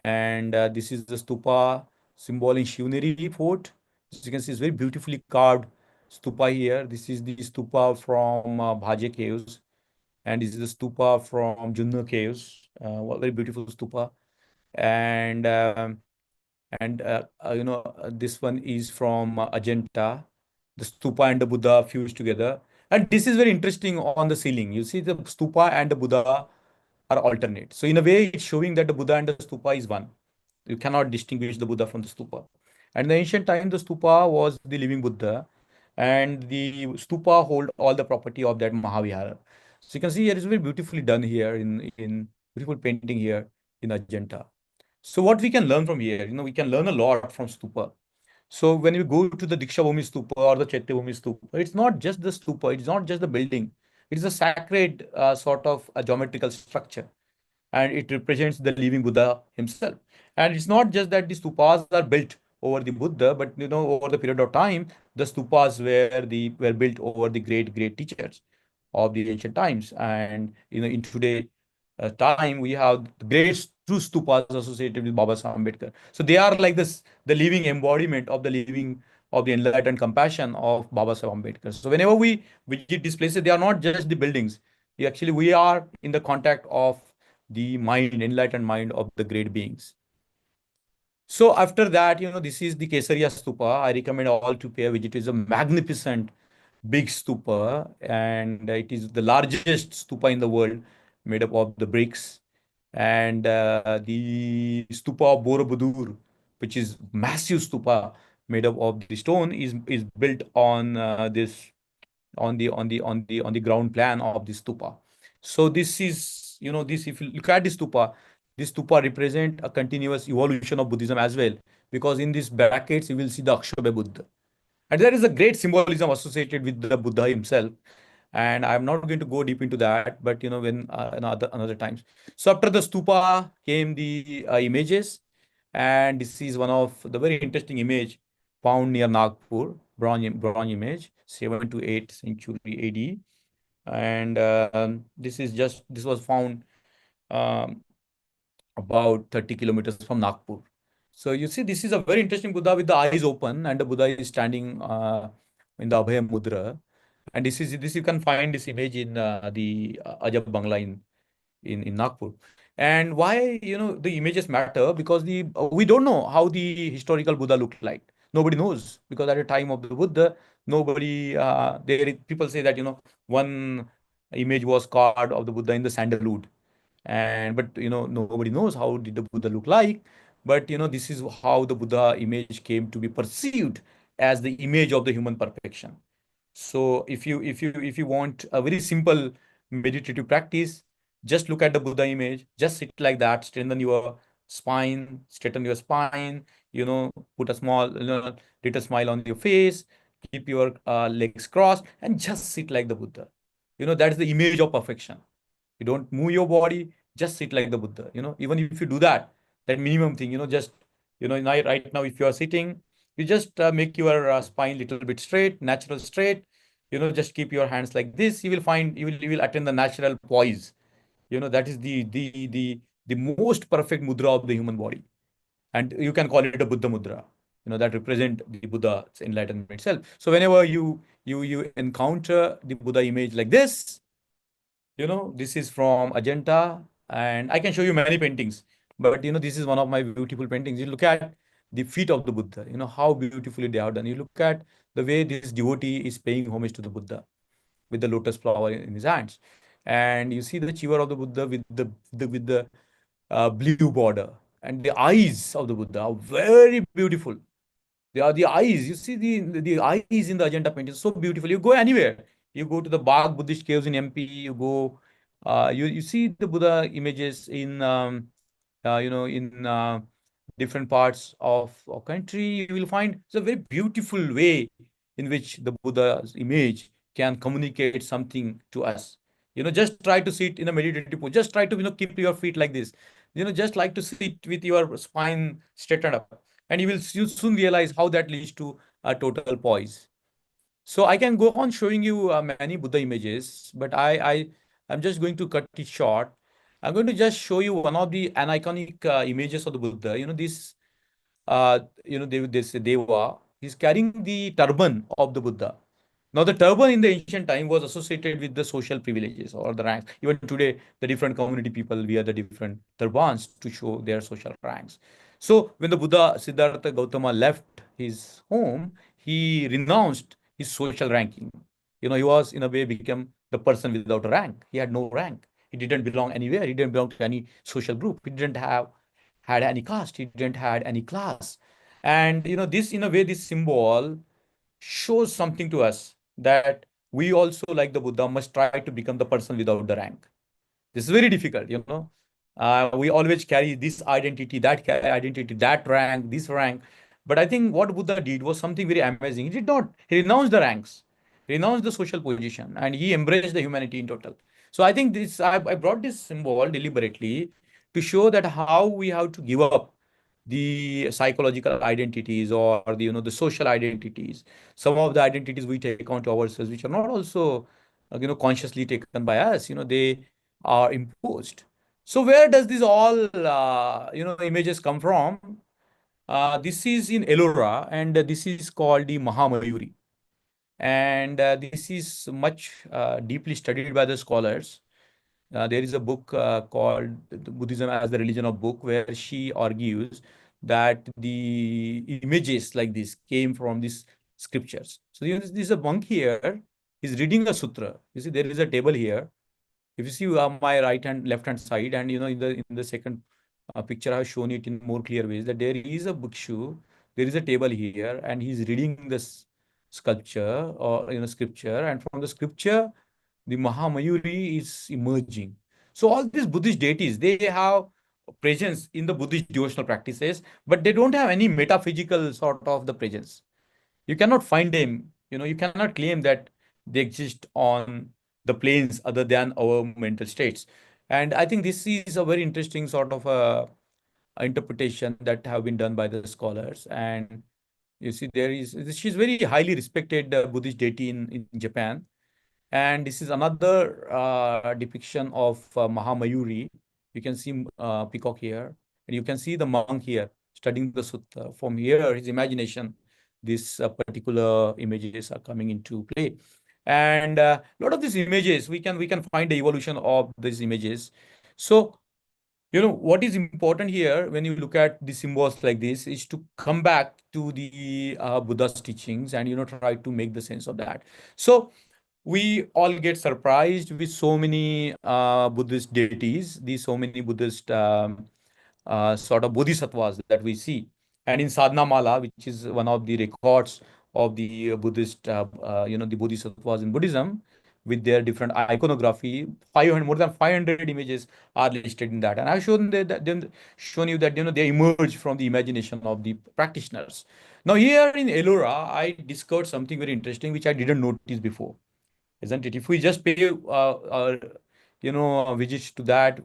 And this is the stupa symbol in Shivneri fort. As you can see, it's very beautifully carved stupa here. This is the stupa from Bhaje caves. And this is the stupa from Junna caves. Very beautiful stupa. And this one is from Ajanta. The stupa and the Buddha fused together. And this is very interesting on the ceiling. You see the stupa and the Buddha are alternate. So in a way, it's showing that the Buddha and the stupa is one. You cannot distinguish the Buddha from the stupa. And in the ancient time, the stupa was the living Buddha, and the stupa hold all the property of that Mahavihara. So you can see here it's very beautifully done here in beautiful painting here in Ajanta. So what we can learn from here, we can learn a lot from stupa. So when we go to the Dikshabhumi stupa or the Chaityabhumi stupa, it's not just the stupa, it's not just the building. It's a sacred sort of a geometrical structure, and it represents the living Buddha himself. And it's not just that the stupas are built over the Buddha, but over the period of time, the stupas were built over the great teachers of the ancient times. And in today time, we have the great true stupas associated with Baba Saheb Ambedkar. So they are like this, the living embodiment of the enlightened compassion of Baba Saheb Ambedkar. So whenever we visit these places, they are not just the buildings. We are in the contact of the mind, enlightened mind of the great beings. So after that, this is the Kesaria Stupa. I recommend all to pay a visit. It's a magnificent big stupa, and it is the largest stupa in the world, made up of the bricks. And the stupa of Borobudur, which is massive stupa made up of the stone, is built on this on the ground plan of the stupa. So this is, this, if you look at the stupa, this stupa represent a continuous evolution of Buddhism as well, because in these brackets you will see the Akshobe Buddha. And there is a great symbolism associated with the Buddha himself. And I'm not going to go deep into that, but when another times. So after the stupa came the images, and this is one of the very interesting image found near Nagpur, bronze image, 7 to 8th century AD. And this was found um, about 30 kilometers from Nagpur. So you see, this is a very interesting Buddha with the eyes open, and the Buddha is standing in the Abhaya Mudra. And this you can find this image in the Ajab Bangla in Nagpur. And why the images matter, because the we don't know how the historical Buddha looked like. Nobody knows, because at the time of the Buddha, nobody people say that one image was carved of the Buddha in the sandalwood, and but nobody knows how did the Buddha look like. But this is how the Buddha image came to be perceived as the image of the human perfection. So if you want a very simple meditative practice, just look at the Buddha image, just sit like that, straighten your spine, put a small little smile on your face, keep your legs crossed, and just sit like the Buddha. That's the image of perfection. You don't move your body, just sit like the Buddha. Even if you do that minimum thing, just right now, if you are sitting, you just make your spine little bit straight, natural straight. Just keep your hands like this. You will attain the natural poise. That is the most perfect mudra of the human body, and you can call it a Buddha mudra. That represent the Buddha's enlightenment itself. So whenever you encounter the Buddha image like this, this is from Ajanta, and I can show you many paintings. But this is one of my beautiful paintings. You look at the feet of the Buddha. How beautifully they are done. You look at the way this devotee is paying homage to the Buddha with the lotus flower in his hands, and you see the chivar of the Buddha with the blue border, and the eyes of the Buddha are very beautiful. They are the eyes. You see the eyes in the Ajanta painting, so beautiful. You go anywhere. You go to the Bagh Buddhist caves in MP. You go, you see the Buddha images in in different parts of our country. You will find it's a very beautiful way in which the Buddha's image can communicate something to us. Just try to sit in a meditative pose. Just try to keep your feet like this. Just like to sit with your spine straightened up, and you soon realize how that leads to a total poise. So I can go on showing you many Buddha images, but I'm just going to cut it short. I'm going to just show you one of the an iconic images of the Buddha. This this Deva, he's carrying the turban of the Buddha. Now, the turban in the ancient time was associated with the social privileges or the ranks. Even today, the different community people wear the different turbans to show their social ranks. So, when the Buddha Siddhartha Gautama left his home, he renounced his social ranking. He was in a way become the person without a rank. He had no rank. He didn't belong anywhere. He didn't belong to any social group. He didn't have had any caste. He didn't had any class. And this in a way, this symbol shows something to us that we also, like the Buddha, must try to become the person without the rank. This is very difficult. We always carry this identity, identity, that rank, this rank. But I think what Buddha did was something very amazing. He did not, he renounced the ranks, renounced the social position, and he embraced the humanity in total. So I think I brought this symbol deliberately to show that how we have to give up the psychological identities or the the social identities, some of the identities we take onto ourselves, which are not also consciously taken by us. They are imposed. So where does this all images come from? This is in Ellora, and this is called the Mahamayuri, and this is much deeply studied by the scholars. There is a book called Buddhism as the Religion of Book, where she argues that the images like this came from these scriptures. So this is a monk here. He's reading a sutra. You see, there is a table here. If you see my right hand, left hand side, and in the second picture, I have shown it in more clear ways that there is a bhikshu, there is a table here, and he's reading this sculpture or scripture, and from the scripture the Mahamayuri is emerging. So all these Buddhist deities, they have presence in the Buddhist devotional practices, but they don't have any metaphysical sort of the presence. You cannot find them, you cannot claim that they exist on the planes other than our mental states. And I think this is a very interesting sort of a interpretation that have been done by the scholars. And you see, she's very highly respected Buddhist deity in Japan. And this is another depiction of Mahamayuri. You can see peacock here, and you can see the monk here studying the sutta. From here, his imagination, these particular images are coming into play. And a lot of these images, we can find the evolution of these images. So, what is important here when you look at the symbols like this is to come back to the Buddha's teachings and try to make the sense of that. So we all get surprised with so many Buddhist deities, these so many Buddhist sort of bodhisattvas that we see. And in Sadhana Mala, which is one of the records of the Buddhist, the bodhisattvas in Buddhism, with their different iconography, 500, more than 500 images are listed in that. And I've shown you that they emerge from the imagination of the practitioners. Now here in Ellora, I discovered something very interesting which I didn't notice before, isn't it? If we just pay, visits to that,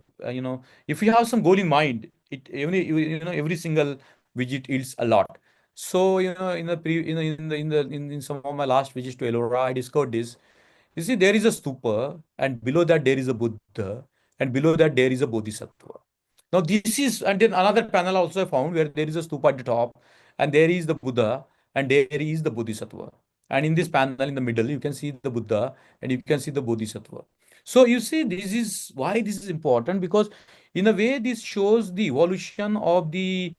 if we have some goal in mind, every single visit yields a lot. So, in the in some of my last visits to Ellora, I discovered this. You see, there is a stupa, and below that there is a Buddha, and below that there is a Bodhisattva. Now, this is, and then another panel also I found where there is a stupa at the top, and there is the Buddha, and there is the Bodhisattva. And in this panel in the middle, you can see the Buddha and you can see the Bodhisattva. So you see, this is why this is important, because in a way, this shows the evolution of the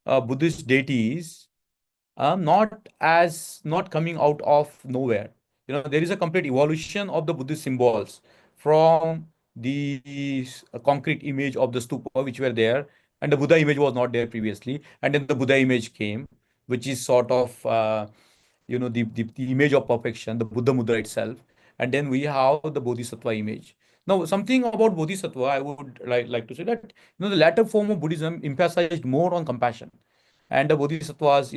Buddhist deities, not coming out of nowhere. There is a complete evolution of the Buddhist symbols from the concrete image of the stupa which were there, and the Buddha image was not there previously, and then the Buddha image came, which is sort of the image of perfection, the Buddha mudra itself, and then we have the Bodhisattva image. Now, something about Bodhisattva, I would like to say that the latter form of Buddhism emphasized more on compassion, and the Bodhisattvas,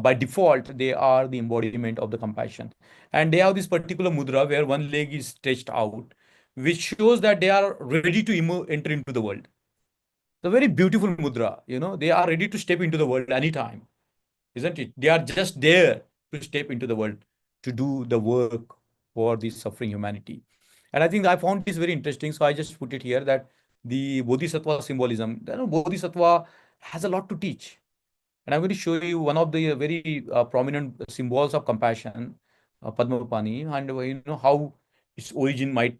by default, they are the embodiment of the compassion. And they have this particular mudra where one leg is stretched out, which shows that they are ready to enter into the world. The very beautiful mudra, they are ready to step into the world anytime, isn't it? They are just there to step into the world to do the work for the suffering humanity. And I think I found this very interesting. So I just put it here that the Bodhisattva symbolism, Bodhisattva has a lot to teach. And I'm going to show you one of the very prominent symbols of compassion, Padmapani, and how its origin might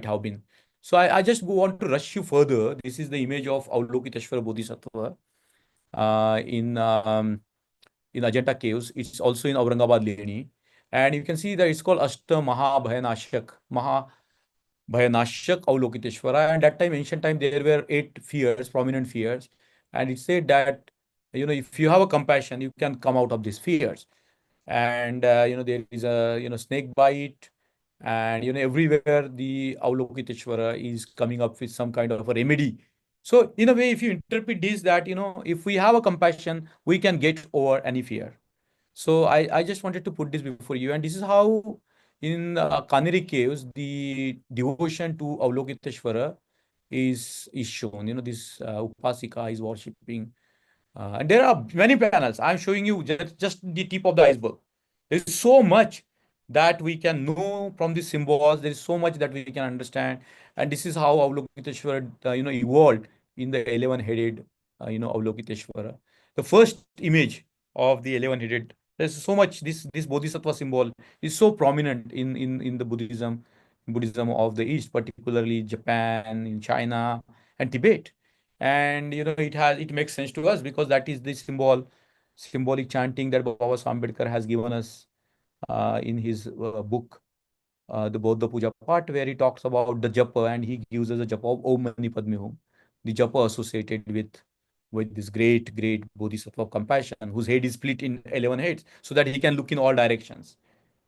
have been. So I just want to rush you further. This is the image of Avalokiteshvara Bodhisattva in Ajanta caves. It's also in Aurangabad, Leni. And you can see that it's called Ashta Bhayanashak Avalokiteshvara. And that time, ancient time, there were 8 fears, prominent fears. And it said that, if you have a compassion, you can come out of these fears. And, there is a, snake bite. And, everywhere the Avalokiteshvara is coming up with some kind of a remedy. So, in a way, if you interpret this, that, if we have a compassion, we can get over any fear. So I just wanted to put this before you. And this is how in Kaniri caves, the devotion to Avalokiteshvara is shown. This Upasika is worshipping. And there are many panels. I'm showing you just the tip of the iceberg. There's so much that we can know from these symbols. There is so much that we can understand. And this is how Avalokiteshvara, evolved in the 11-headed, Avalokiteshvara. The first image of the 11-headed, there's so much, this Bodhisattva symbol is so prominent in the Buddhism of the East, particularly Japan, in China, and Tibet. And it makes sense to us because that is the symbolic chanting that Baba Ambedkar has given us in his book, the Bodha Puja part, where he talks about the japa, and he gives us a japa of Om Mani Padme Hum, the japa associated with this great bodhisattva of compassion, whose head is split in 11 heads, so that he can look in all directions.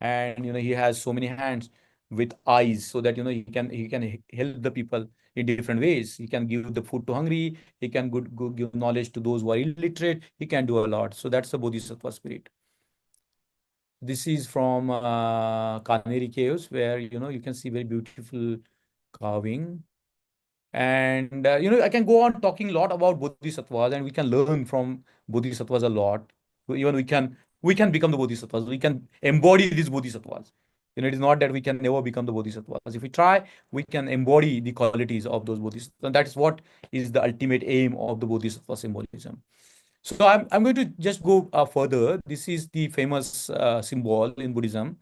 And he has so many hands with eyes, so that he can help the people in different ways. He can give the food to hungry, he can give knowledge to those who are illiterate, he can do a lot. So that's the Bodhisattva spirit. This is from Kaneri Caves, where you can see very beautiful carving. And I can go on talking a lot about bodhisattvas, and we can learn from bodhisattvas a lot. Even we can become the bodhisattvas. We can embody these bodhisattvas. It is not that we can never become the bodhisattvas. If we try, we can embody the qualities of those bodhisattvas. And that is what is the ultimate aim of the bodhisattva symbolism. So I'm going to just go further. This is the famous symbol in Buddhism,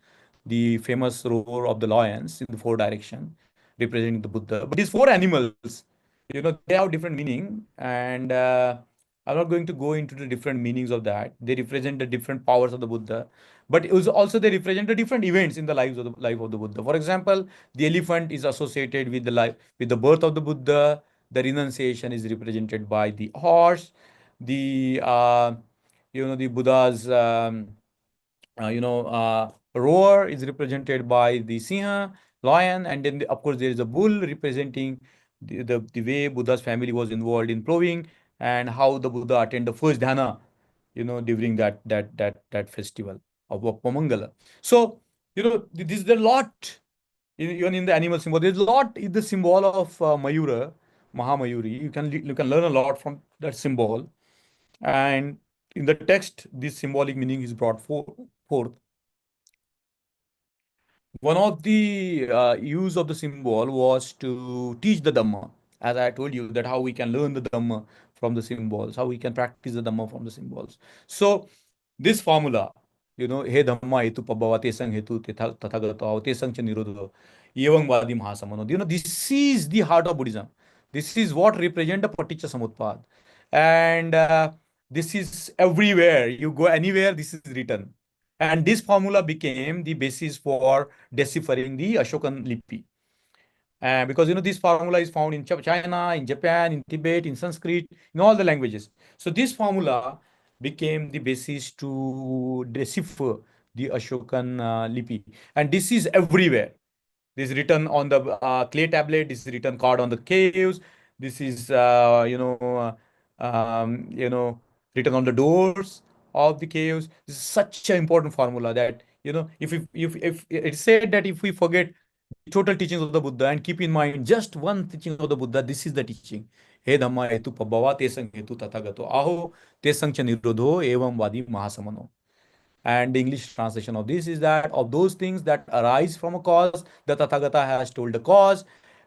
the famous roar of the lions in the four direction, representing the Buddha. But these four animals, they have different meaning, and I'm not going to go into the different meanings of that. They represent the different powers of the Buddha, but it was also they represent the different events in the life of the Buddha. For example, the elephant is associated with the life with the birth of the Buddha. The renunciation is represented by the horse. The Buddha's roar is represented by the Siha, lion, and then of course there is a bull representing the way Buddha's family was involved in plowing, and how the Buddha attended the first dhyana, during that festival of Pomangala. So this is a lot even in the animal symbol. There's a lot in the symbol of Mayura, Mahamayuri. You can learn a lot from that symbol, and in the text, this symbolic meaning is brought forth. One of the use of the symbol was to teach the Dhamma. As I told you, that how we can learn the Dhamma from the symbols, how we can practice the Dhamma from the symbols. So this formula, He Dhamma hetu pabhava tesang hetu tathagata tesang cha nirodho evam vadi mahasamano. This is the heart of Buddhism. This is what represent the paticca samutpad. And this is everywhere. You go anywhere, this is written. And this formula became the basis for deciphering the Ashokan Lipi. Because this formula is found in China, in Japan, in Tibet, in Sanskrit, in all the languages. So this formula became the basis to decipher the Ashokan Lipi. And this is everywhere. This is written on the clay tablet. This is written card on the caves. This is written on the doors of the caves. This is such an important formula that if it's said that if we forget the total teachings of the Buddha and keep in mind just one teaching of the Buddha, this is the teaching. He Dhamma hetu pabhava tesang hetu tathagato aho tesang cha nirodho evam vadi mahasamano. And the English translation of this is that of those things that arise from a cause, the Tathagata has told the cause,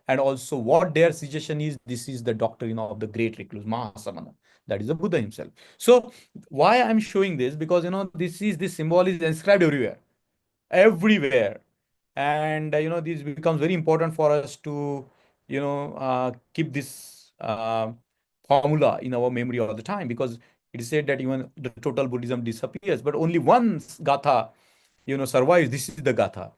and also what their suggestion is. This is the doctrine of the great recluse Mahasamana. That is the Buddha himself. So why I'm showing this? Because this symbol is inscribed everywhere, everywhere, and this becomes very important for us to keep this formula in our memory all the time, because it is said that even the total Buddhism disappears, but only one gatha, survives. This is the gatha.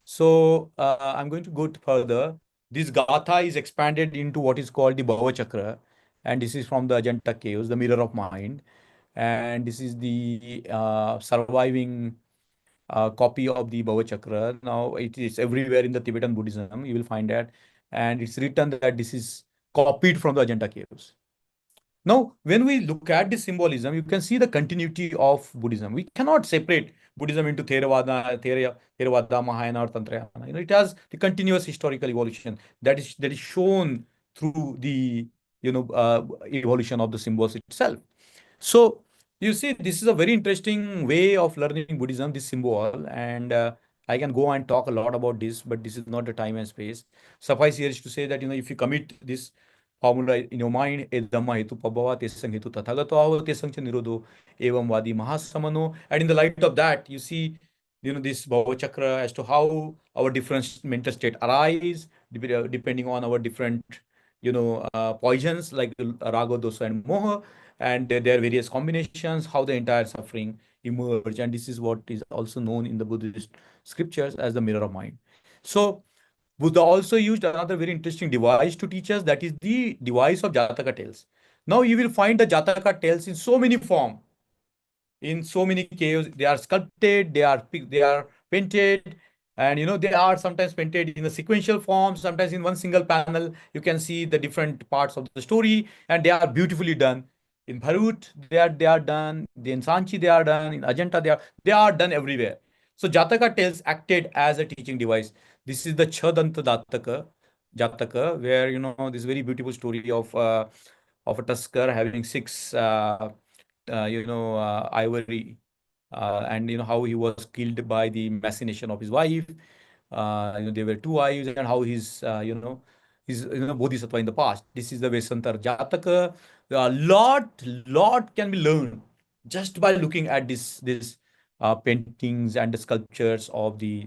So I'm going to go further. This gatha is expanded into what is called the Bhava Chakra, and this is from the Ajanta caves, the mirror of mind, and this is the surviving copy of the Bhava Chakra. Now it is everywhere in the Tibetan Buddhism. You will find that, and it's written that this is copied from the Ajanta caves. Now, when we look at this symbolism, you can see the continuity of Buddhism. We cannot separate Buddhism into Theravada, Mahayana, or Tantrayana. It has the continuous historical evolution that is shown through the evolution of the symbols itself. So you see, this is a very interesting way of learning Buddhism, this symbol, and I can go and talk a lot about this, but this is not the time and space. Suffice here is to say that if you commit this formula in your mind, Dhamma hetu pabhava tesang hetu tathagato aho tesang cha nirodho evam vadi mahasamano. And in the light of that, you see, this Bhava Chakra as to how our different mental state arise, depending on our different, poisons like raga, dosa, and moha, and their various combinations, how the entire suffering emerge. And this is what is also known in the Buddhist scriptures as the mirror of mind. So Buddha also used another very interesting device to teach us, that is the device of Jataka tales. Now you will find the Jataka tales in so many forms, in so many caves. They are sculpted, they are painted, And they are sometimes painted in a sequential form, sometimes in one single panel you can see the different parts of the story, and they are beautifully done. In Bharut they are done, in Sanchi they are done, in Ajanta they are done everywhere. So Jataka tales acted as a teaching device. This is the Chhadanta Jataka, where this very beautiful story of a tusker having six ivory, and how he was killed by the machination of his wife. There were two wives, and how he's bodhisattva in the past. This is the Vesantar Jataka. A lot can be learned just by looking at this paintings and the sculptures of the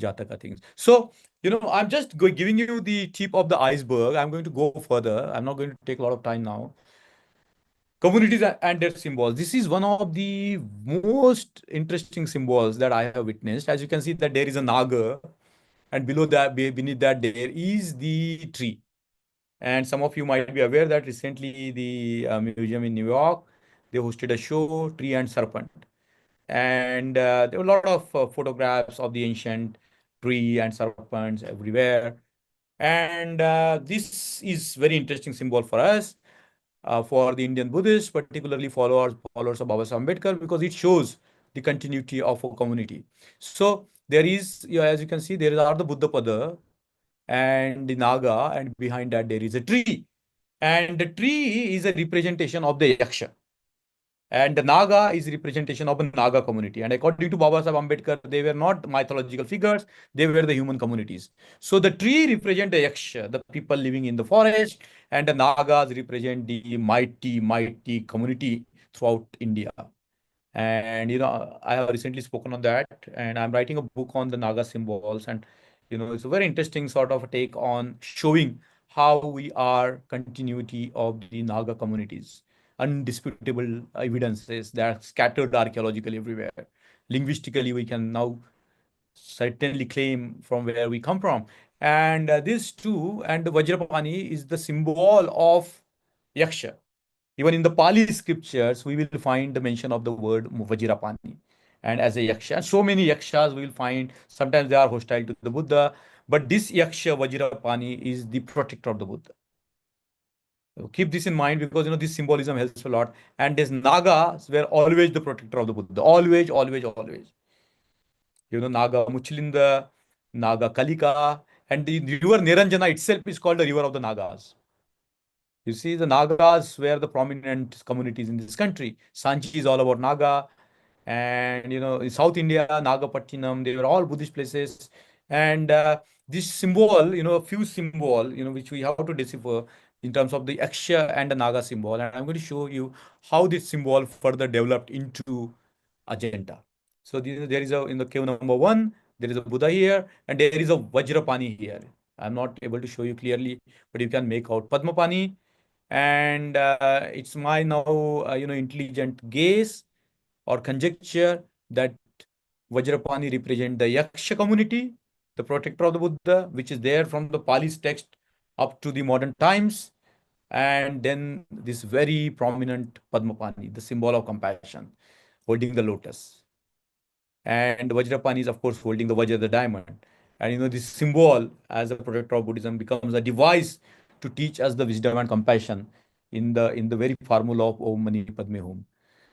Jataka things. So, I'm just giving you the tip of the iceberg. I'm going to go further. I'm not going to take a lot of time now. Communities and their symbols. This is one of the most interesting symbols that I have witnessed. As you can see that there is a naga, and below that, beneath that, there is the tree. And some of you might be aware that recently the museum in New York, they hosted a show, Tree and Serpent. And there were a lot of photographs of the ancient tree and serpents everywhere. And this is very interesting symbol for us, for the Indian Buddhists, particularly followers of Baba Sahib Ambedkar, because it shows the continuity of a community. So there is, as you can see, there are the Buddha Pada and the Naga, and behind that there is a tree. And the tree is a representation of the Yaksha. And the Naga is representation of a Naga community. And according to Baba Sahib Ambedkar, they were not mythological figures, they were the human communities. So the tree represent the Yaksha, the people living in the forest, and the Nagas represent the mighty community throughout India. And I have recently spoken on that, and I'm writing a book on the Naga symbols. And it's a very interesting sort of a take on showing how we are continuity of the Naga communities. Undisputable evidences that are scattered archaeologically everywhere. Linguistically, we can now certainly claim from where we come from. And this too, and the Vajrapani is the symbol of Yaksha. Even in the Pali scriptures, we will find the mention of the word Vajrapani and as a Yaksha. So many Yakshas we will find. Sometimes they are hostile to the Buddha, but this Yaksha Vajrapani is the protector of the Buddha. So keep this in mind, because this symbolism helps a lot. And these Nagas were always the protector of the Buddha. Always, always, always. Naga Muchlinda, Naga Kalika, and the river Niranjana itself is called the river of the Nagas. You see, the Nagas were the prominent communities in this country. Sanchi is all about Naga. And, in South India, Nagapattinam, they were all Buddhist places. And this symbol, a few symbol, which we have to decipher in terms of the Aksha and the Naga symbol. And I'm going to show you how this symbol further developed into Ajanta. So there is in the cave number 1, there is a Buddha here, and there is a Vajrapani here. I'm not able to show you clearly, but you can make out Padmapani. And it's my now intelligent gaze or conjecture that Vajrapani represent the Yaksha community, the protector of the Buddha, which is there from the Pali's text up to the modern times. And then this very prominent Padmapani, the symbol of compassion, holding the lotus. And Vajrapani is, of course, holding the Vajra, the diamond. And this symbol as a protector of Buddhism becomes a device to teach us the wisdom and compassion in the very formula of Om Mani Padme Hum.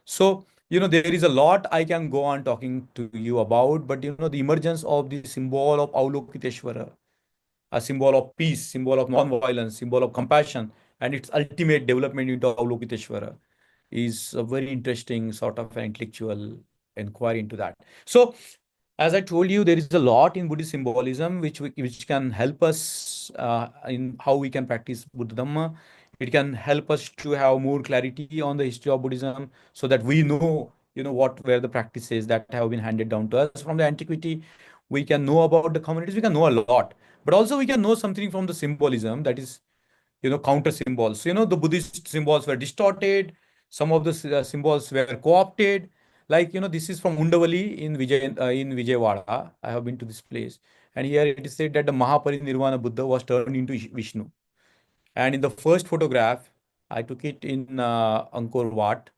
So, there is a lot I can go on talking to you about, but the emergence of the symbol of Avalokiteshvara, a symbol of peace, symbol of non-violence, symbol of compassion, and its ultimate development into Avalokiteshvara is a very interesting sort of an intellectual inquiry into that. So, as I told you, there is a lot in Buddhist symbolism which can help us in how we can practice Buddha Dhamma. It can help us to have more clarity on the history of Buddhism, so that we know, what were the practices that have been handed down to us from the antiquity. We can know about the communities. We can know a lot, but also we can know something from the symbolism, that is, counter symbols. So, the Buddhist symbols were distorted. Some of the symbols were co-opted. Like, this is from Undavali in Vijayawada. I have been to this place. And here it is said that the Mahaparinirvana Buddha was turned into Vishnu. And in the first photograph, I took it in Angkor Wat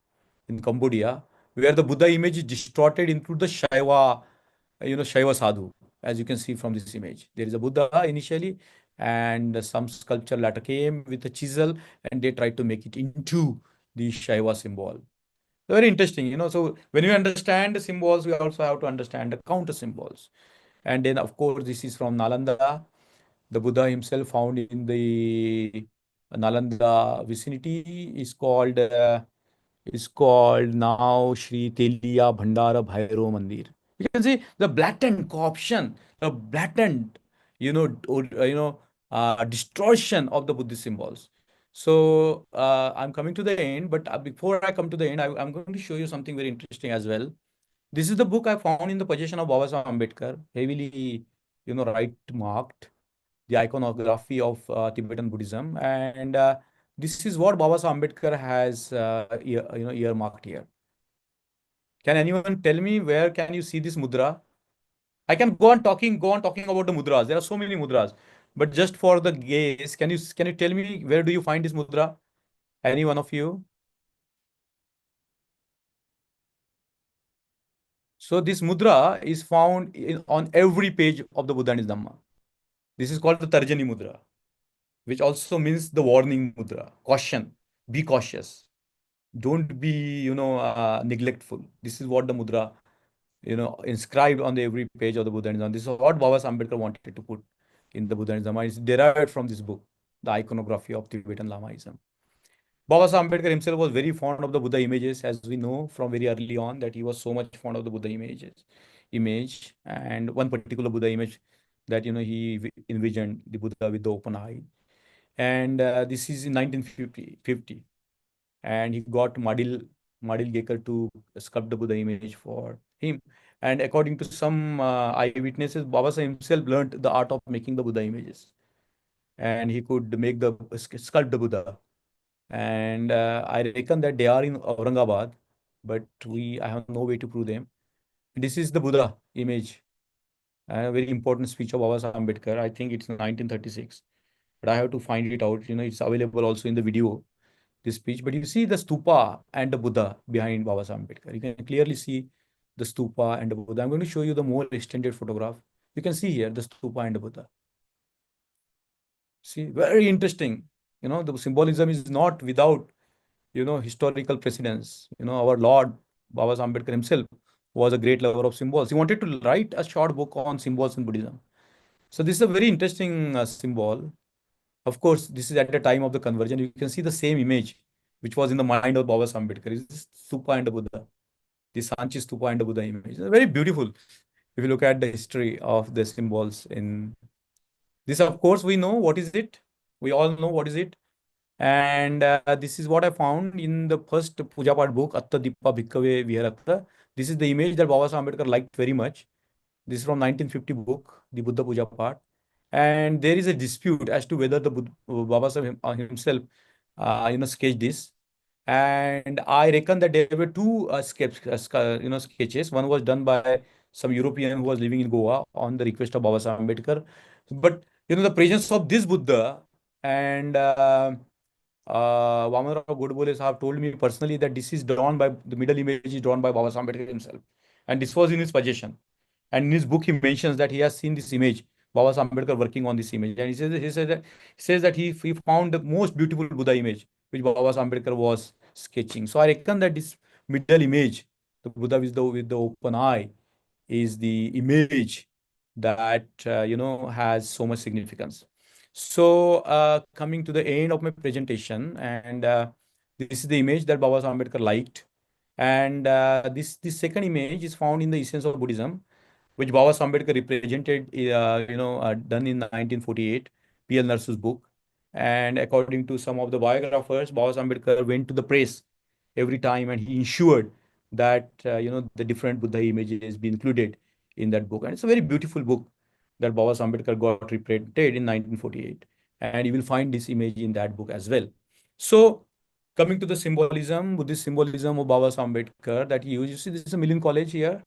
in Cambodia, where the Buddha image is distorted into the Shaiva, Shaiva sadhu. as you can see from this image. There is a Buddha initially, and some sculpture later came with a chisel, and they tried to make it into the Shaiva symbol. Very interesting, So when we understand the symbols, we also have to understand the counter symbols. And then, of course, this is from Nalanda. The Buddha himself found in the Nalanda vicinity is called now Shri Teliya Bhandara Bhairo Mandir. You can see the blatant corruption, the blatant, distortion of the Buddhist symbols. So I'm coming to the end, but before I come to the end, I'm going to show you something very interesting as well. This is the book I found in the possession of Baba Sahib Ambedkar, heavily, right marked, the iconography of Tibetan Buddhism, and this is what Baba Sahib Ambedkar has, earmarked here. Can anyone tell me where can you see this mudra? I can go on talking about the mudras. There are so many mudras, but just for the gaze, can you tell me where do you find this mudra? Any one of you? So this mudra is found on every page of the Buddha and his Dhamma. This is called the Tarjani mudra, which also means the warning mudra. Caution, be cautious. Don't be, neglectful. This is what the mudra, inscribed on the every page of the Buddhism. This is what Baba Ambedkar wanted to put in the Buddhism. It's derived from this book, The Iconography of Tibetan Lamaism. Baba Ambedkar himself was very fond of the Buddha images, as we know from very early on that he was so much fond of the Buddha image, and one particular Buddha image that he envisioned the Buddha with the open eye, and this is in 1950, and he got Madil Gekar to sculpt the Buddha image for him. And according to some eyewitnesses, Baba himself learned the art of making the Buddha images, and he could make the sculpt the Buddha. And I reckon that they are in Aurangabad, but I have no way to prove them. This is the Buddha image, a very important speech of Baba Ambedkar. I think it's 1936, but I have to find it out. It's available also in the video, this speech. But you see the stupa and the Buddha behind Baba Ambedkar. You can clearly see the stupa and the Buddha. I'm going to show you the more extended photograph. You can see here the stupa and the Buddha. See, very interesting. The symbolism is not without, historical precedence. Our Lord Baba Ambedkar himself was a great lover of symbols. He wanted to write a short book on symbols in Buddhism. So this is a very interesting symbol. Of course, this is at the time of the conversion. You can see the same image which was in the mind of Baba Ambedkar. Is this Stupa and the Buddha, the Sanchi Stupa and the Buddha image. It's very beautiful. If you look at the history of the symbols in this, of course, we know what is it. We all know what is it. And this is what I found in the first Puja Path book, Atta Dipa Bhikkave Vihara. This is the image that Baba Ambedkar liked very much. This is from 1950 book, the Buddha Puja Path. And there is a dispute as to whether the Baba Sahib himself, sketched this. And I reckon that there were two sketches. One was done by some European who was living in Goa on the request of Baba Sahib Ambedkar. But the presence of this Buddha and Vamanrao Godbole Sahab told me personally that this is drawn by the middle image is drawn by Baba Sahib Ambedkar himself, and this was in his possession. And in his book, he mentions that he has seen this image, Baba Sahib Ambedkar working on this image, and he says that he found the most beautiful Buddha image which Baba Sahib Ambedkar was sketching. So I reckon that this middle image, the Buddha with the open eye, is the image that has so much significance. So coming to the end of my presentation, and this is the image that Baba Sahib Ambedkar liked, and this second image is found in the Essence of Buddhism, which Baba Ambedkar represented, done in 1948, P.L. Narsu's book. And according to some of the biographers, Baba Ambedkar went to the press every time and he ensured that, the different Buddha images be included in that book. And it's a very beautiful book that Baba Ambedkar got reprinted in 1948. And you will find this image in that book as well. So coming to the symbolism, Buddhist symbolism of Baba Ambedkar that he used, you see, this is a Milian college here.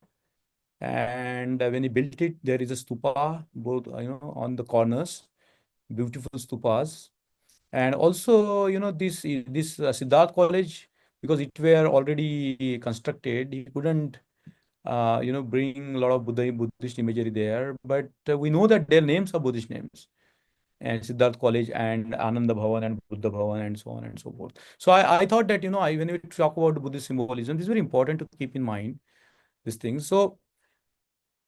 And when he built it, there is a stupa, both on the corners, beautiful stupas. And also, this Siddharth College, because it were already constructed, he couldn't bring a lot of Buddhist imagery there. But we know that their names are Buddhist names, and Siddharth College and Ananda Bhavan and Buddha Bhavan and so on and so forth. So I thought that, when we talk about Buddhist symbolism, this is very important to keep in mind these things. So,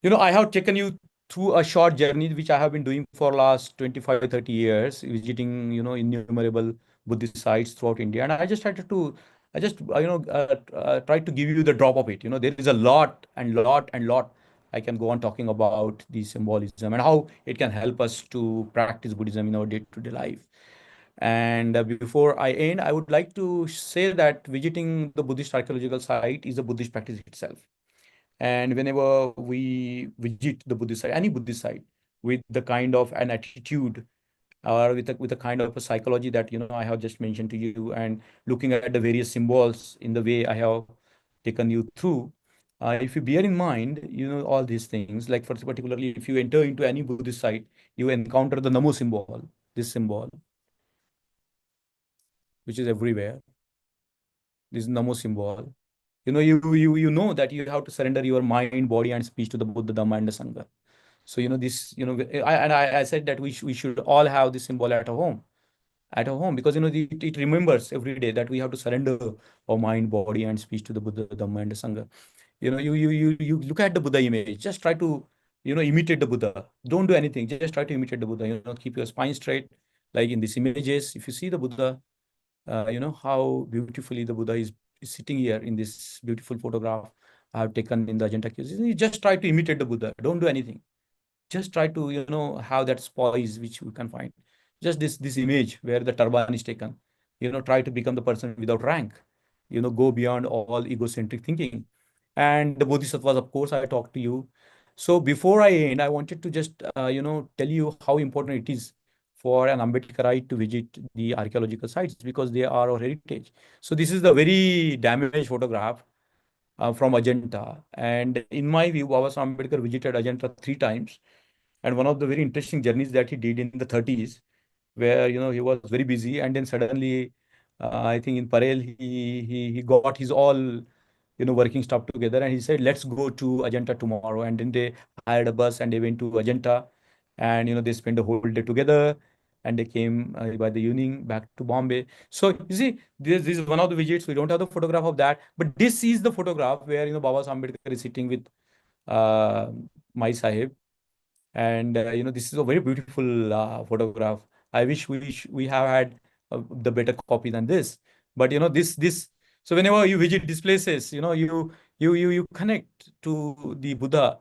I have taken you through a short journey, which I have been doing for last 25, 30 years, visiting, innumerable Buddhist sites throughout India. And I just, tried to give you the drop of it. There is a lot and lot and lot I can go on talking about the symbolism and how it can help us to practice Buddhism in our day-to-day life. And before I end, I would like to say that visiting the Buddhist archaeological site is a Buddhist practice itself. And whenever we visit the Buddhist site, any Buddhist site, with the kind of an attitude or with a kind of a psychology that I have just mentioned to you, and looking at the various symbols in the way I have taken you through, if you bear in mind, all these things, like for particularly if you enter into any Buddhist site, you encounter the Namo symbol, this symbol, which is everywhere. This Namo symbol. You know that you have to surrender your mind, body, and speech to the Buddha, Dhamma, and the Sangha. So this, I said that we should all have this symbol at our home, because it remembers every day that we have to surrender our mind, body, and speech to the Buddha, Dhamma, and the Sangha. You look at the Buddha image, just try to imitate the Buddha. Don't do anything, just try to imitate the Buddha. Keep your spine straight, like in these images. If you see the Buddha, how beautifully the Buddha is sitting here in this beautiful photograph I have taken in the Ajanta caves. You just try to imitate the Buddha. Don't do anything. Just try to have that poise which you can find. Just this image where the turban is taken. Try to become the person without rank. Go beyond all egocentric thinking. And the Bodhisattvas, of course, I talked to you. So before I end, I wanted to just tell you how important it is for an Ambedkarite to visit the archaeological sites, because they are our heritage. So this is the very damaged photograph from Ajanta. And in my view, Baba Saheb Ambedkar visited Ajanta 3 times. And one of the very interesting journeys that he did in the 30s, where he was very busy, and then suddenly, I think in Parel, he got his all working stuff together, and he said, let's go to Ajanta tomorrow. And then they hired a bus and they went to Ajanta, and they spent the whole day together, and they came by the evening back to Bombay. So you see, this is one of the visits. We don't have the photograph of that, but this is the photograph where Baba Saheb Ambedkar is sitting with uh, my Sahib. And this is a very beautiful photograph. I wish we have had the better copy than this. But this. So whenever you visit these places, you connect to the Buddha,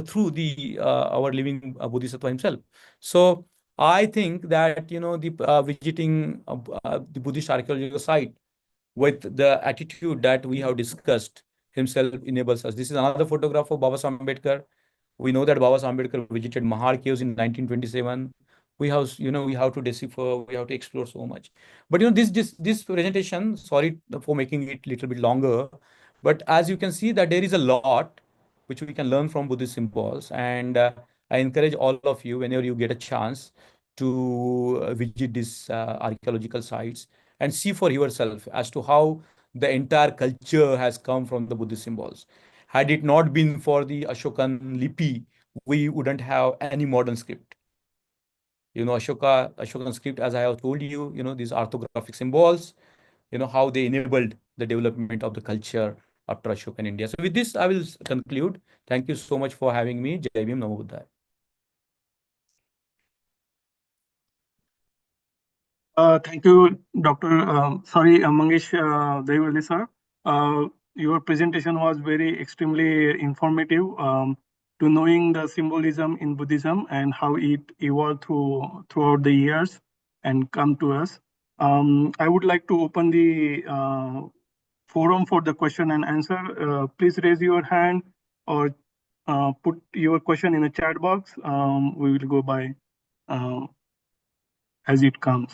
through the our living Bodhisattva himself. So I think that the visiting the Buddhist archaeological site with the attitude that we have discussed himself enables us. This is another photograph of Baba Saheb Ambedkar. We know that Baba Saheb Ambedkar visited Mahar Caves in 1927. We have to decipher, we have to explore so much. But this presentation, sorry for making it a little bit longer, but as you can see that there is a lot which we can learn from Buddhist symbols, and I encourage all of you, whenever you get a chance, to visit these archaeological sites and see for yourself as to how the entire culture has come from the Buddhist symbols. Had it not been for the Ashokan Lipi, we wouldn't have any modern script. Ashokan script, as I have told you, these orthographic symbols, how they enabled the development of the culture after Ashokan India. So with this, I will conclude. Thank you so much for having me. Jai Bhim, Namo Buddhaya. Thank you, Dr. Mangesh Daiwali sir. Your presentation was very extremely informative to knowing the symbolism in Buddhism and how it evolved throughout the years and come to us. I would like to open the forum for the question and answer. Please raise your hand or put your question in the chat box. We will go by as it comes.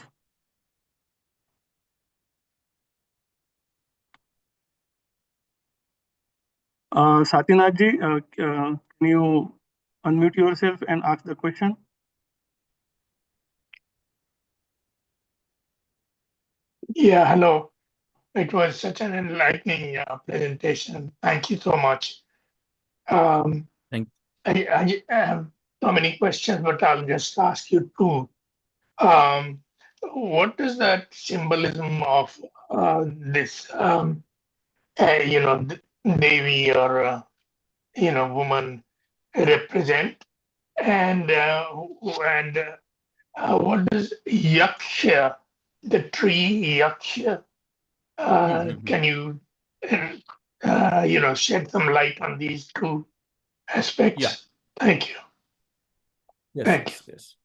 Satyanath ji, can you unmute yourself and ask the question? Yeah, hello. It was such an enlightening presentation. Thank you so much. Um, Thank I have so many questions, but I'll just ask you two. Um, what is that symbolism of this, Devi or, woman represent? And what does yaksha, the tree yaksha, you. can you, shed some light on these two Yeah. aspects? Thank you. Yes, Thank you. yes, yes.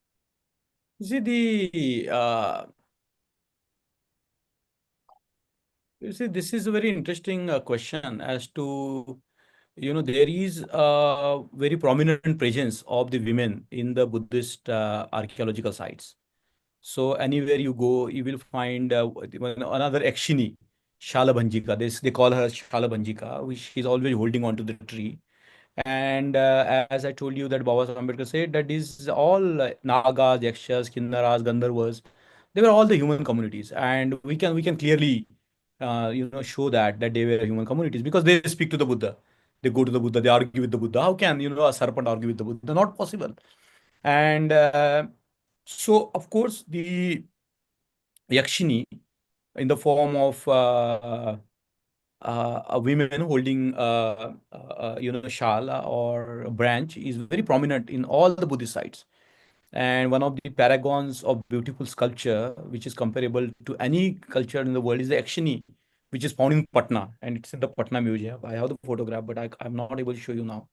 You see this is a very interesting question as to, there is a very prominent presence of the women in the Buddhist archaeological sites. So anywhere you go, you will find another Akshini, Shalabhanjika. They call her Shalabhanjika, which she's always holding on to the tree. And as I told you that Baba Ambedkar said that is all Nagas, Yakshas, Kinnaras, Gandharvas, they were all the human communities, and we can clearly show that they were human communities because they speak to the Buddha, they go to the Buddha, they argue with the Buddha. How can a serpent argue with the Buddha? Not possible. And so of course the Yakshini in the form of a women holding shala or a branch is very prominent in all the Buddhist sites. And one of the paragons of beautiful sculpture, which is comparable to any culture in the world, is the Akshini, which is found in Patna, and it's in the Patna Museum. I have the photograph, but I'm not able to show you now.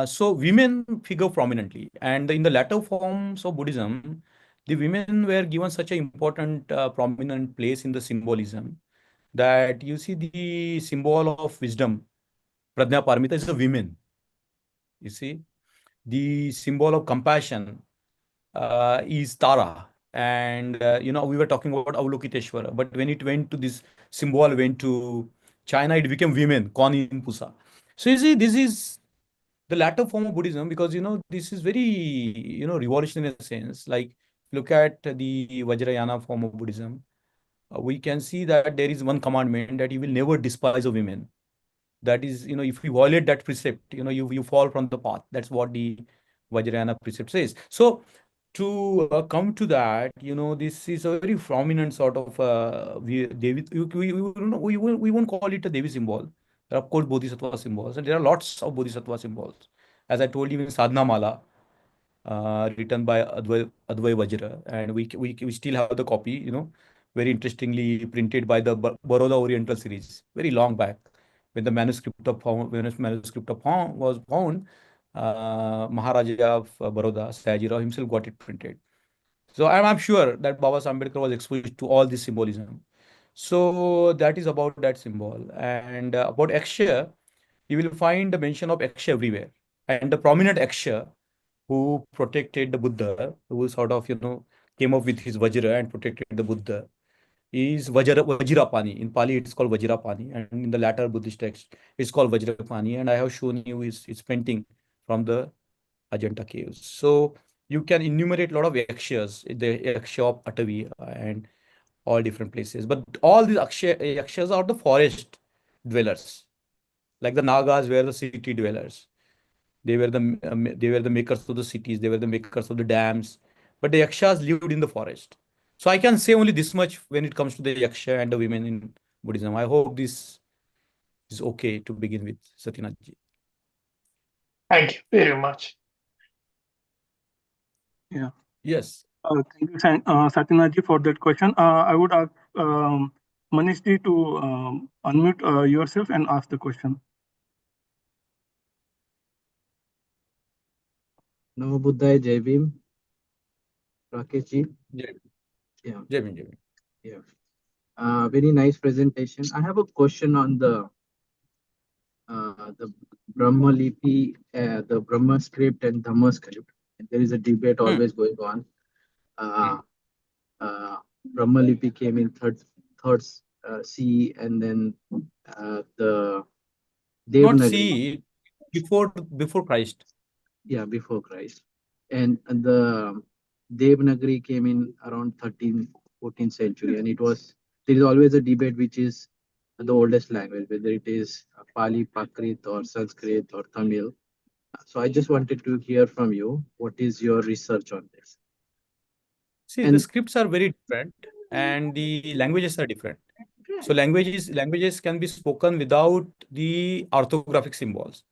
So women figure prominently, and in the latter forms of Buddhism, the women were given such an important, prominent place in the symbolism that you see the symbol of wisdom, Prajna Paramita, is a women. You see, the symbol of compassion is Tara. And we were talking about Avalokiteshvara, but when it went to this symbol, went to China, it became women, Konin Pusa. So you see, this is the latter form of Buddhism because this is very revolutionary in a sense. Like look at the Vajrayana form of Buddhism, we can see that there is one commandment that you will never despise a women. That is, if you violate that precept, you fall from the path. That's what the Vajrayana precept says. So to come to that, this is a very prominent sort of Devi. We won't call it a Devi symbol. There are, of course, Bodhisattva symbols, and there are lots of Bodhisattva symbols. As I told you in Sadhana Mala, written by Advai Vajra, and we still have the copy, very interestingly printed by the Baroda Oriental series, very long back. When the manuscript of was found, Maharaja of Baroda, Sayajirao himself got it printed. So I'm sure that Baba Ambedkar was exposed to all this symbolism. So that is about that symbol. And about Akshay, you will find the mention of Akshay everywhere. And the prominent Akshay who protected the Buddha, who sort of, came up with his Vajra and protected the Buddha, is Vajrapani. In Pali, it's called Vajrapani, and in the latter Buddhist text, it's called Vajrapani. And I have shown you his painting from the Ajanta caves. So you can enumerate a lot of yakshas, the yaksha of Atavi and all different places. But all these yakshas are the forest dwellers, like the Nagas were the city dwellers. They were the makers of the cities. They were the makers of the dams. But the yakshas lived in the forest. So I can say only this much when it comes to the yaksha and the women in Buddhism. I hope this is okay to begin with, Satyanath ji. Thank you very much. Yeah. Yes. Thank you, Satyanath ji, for that question. I would ask Manish ji to unmute yourself and ask the question. Namo Buddhaya, Jai Bhim. Rakesh ji. Jai Yeah, Jai Bhim, Jai Bhim. yeah. Very nice presentation. I have a question on the Brahma Lipi, the Brahma script and Dhamma script. There is a debate always going on. Brahma Lipi came in third CE, and then the Not Devanagari. see before Christ. Yeah, before Christ. And the Devanagari came in around 13th, 14th century. And there is always a debate which is the oldest language, whether it is Pali, Prakrit, or Sanskrit, or Tamil. So I just wanted to hear from you. What is your research on this? See, the And scripts are very different and the languages are different. So languages can be spoken without the orthographic symbols.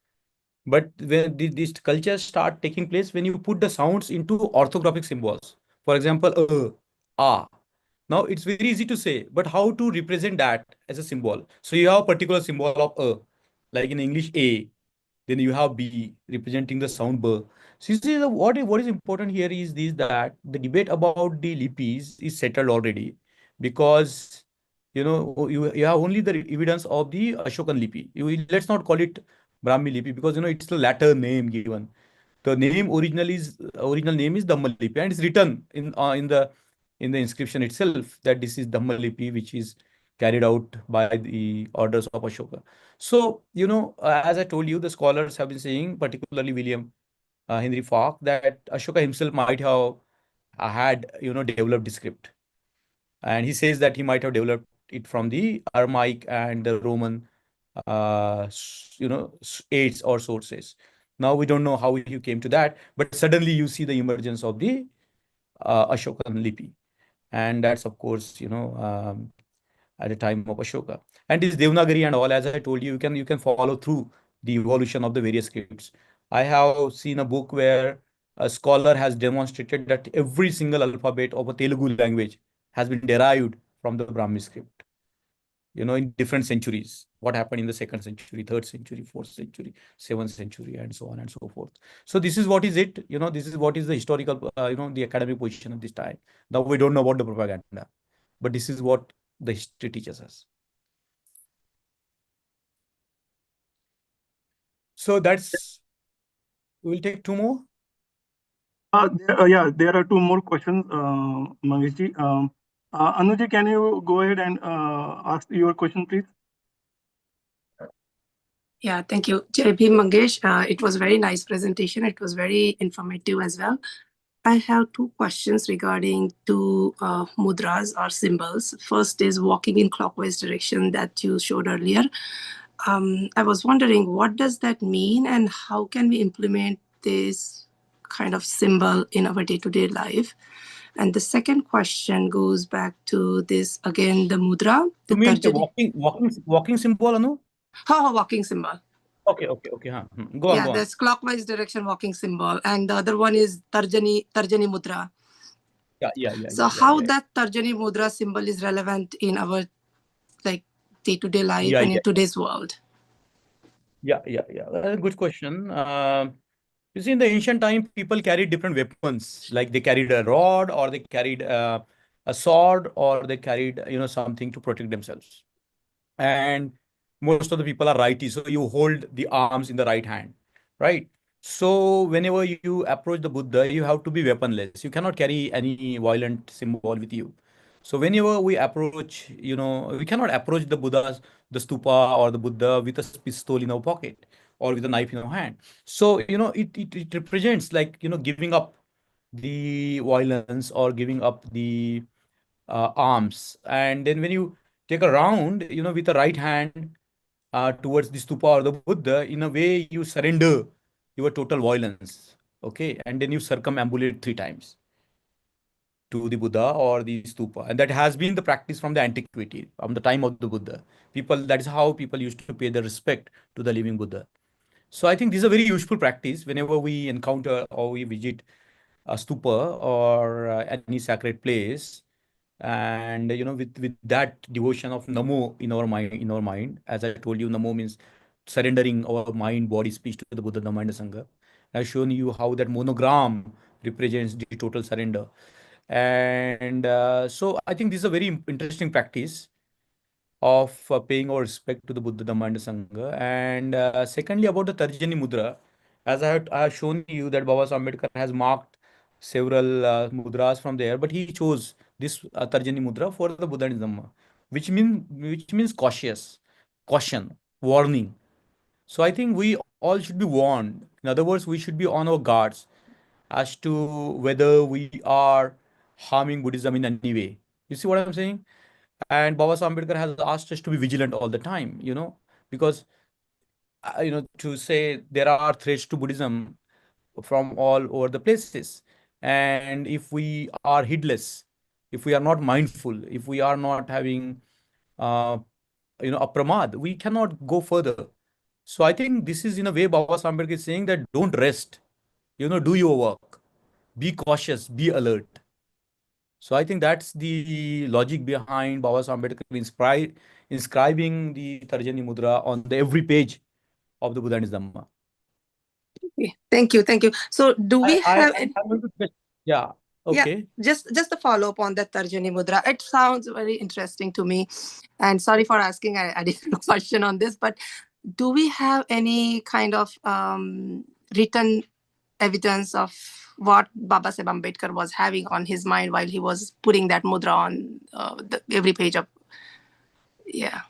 But when these cultures start taking place when you put the sounds into orthographic symbols. For example, ah. Now it's very easy to say, but how to represent that as a symbol? So you have a particular symbol of like in English A, then you have B representing the sound B. So you see what is important here is this, that the debate about the lipis is settled already, because you have only the evidence of the Ashokan lipi. Let's not call it Brahmi lipi, because it's the latter name given. The name original name is Dhammalipi, and it's written in the inscription itself that this is Dhammalipi, which is carried out by the orders of Ashoka. So, as I told you, the scholars have been saying, particularly William Henry Falk, that Ashoka himself might have had, developed the script. And he says that he might have developed it from the Aramaic and the Roman, aids or sources. Now we don't know how you came to that, but suddenly you see the emergence of the Ashokan lipi, and that's of course at the time of Ashoka. And this Devanagari and all, as I told you, you can follow through the evolution of the various scripts. I have seen a book where a scholar has demonstrated that every single alphabet of a Telugu language has been derived from the Brahmi script. In different centuries, what happened in the second century, third century, fourth century, seventh century, and so on and so forth. So this is what is it. This is what is the historical, the academic position at this time. Now we don't know about the propaganda, but this is what the history teaches us. So we'll take two more. Yeah, there are two more questions, Mangesh. Anuji, can you go ahead and ask your question, please? Yeah, thank you, JP Mangesh. It was a very nice presentation. It was very informative as well. I have two questions regarding two mudras or symbols. First is walking in clockwise direction that you showed earlier. I was wondering, what does that mean and how can we implement this kind of symbol in our day-to-day life? And the second question goes back to this, again, the mudra. You mean the walking symbol, Anu? Walking symbol. Okay. Huh. Go on. That's clockwise direction walking symbol. And the other one is Tarjani mudra. Yeah. So how that Tarjani mudra symbol is relevant in our day-to-day life and in today's world? Yeah. Good question. You see, in the ancient time, people carried different weapons. Like they carried a rod, or they carried a sword, or they carried, something to protect themselves. And most of the people are righty, so you hold the arms in the right hand, right? So whenever you approach the Buddha, you have to be weaponless. You cannot carry any violent symbol with you. So whenever we approach, we cannot approach the stupa or the Buddha with a pistol in our pocket or with a knife in our hand. So it represents, like, giving up the violence or giving up the arms. And then when you take a round, with the right hand towards the stupa or the Buddha, in a way you surrender your total violence. Okay. And then you circumambulate 3 times to the Buddha or the stupa. And that has been the practice from the antiquity, from the time of the Buddha. That is how people used to pay the respect to the living Buddha. So I think this is a very useful practice whenever we encounter or we visit a stupa or any sacred place. And with that devotion of Namo in our mind, as I told you, Namo means surrendering our mind, body, speech to the Buddha, Dhamma, and Sangha. I've shown you how that monogram represents the total surrender. And so I think this is a very interesting practice of paying our respect to the Buddha, Dhamma, and Sangha. And secondly, about the Tarjani Mudra, as I have shown you that Baba Sahib Ambedkar has marked several mudras from there, but he chose this Tarjani Mudra for the Buddha and Dhamma, which means cautious, caution, warning. So I think we all should be warned. In other words, we should be on our guards as to whether we are harming Buddhism in any way. You see what I'm saying? And Baba Saheb Ambedkar has asked us to be vigilant all the time, because, to say there are threats to Buddhism from all over the places. And if we are heedless, if we are not mindful, if we are not having, apramad, we cannot go further. So I think this is in a way Baba Saheb Ambedkar is saying that don't rest, do your work, be cautious, be alert. So I think that's the logic behind Baba Saheb Ambedkar inscribing the Tarjani Mudra on the every page of the Buddha and his Dhamma. Okay, thank you, thank you. So do we have I'm going to yeah, okay. Yeah, just a follow up on that Tarjani Mudra. It sounds very interesting to me. And sorry for asking a additional question on this, but do we have any kind of written evidence of what Baba Saheb Ambedkar was having on his mind while he was putting that mudra on every page of? Yeah.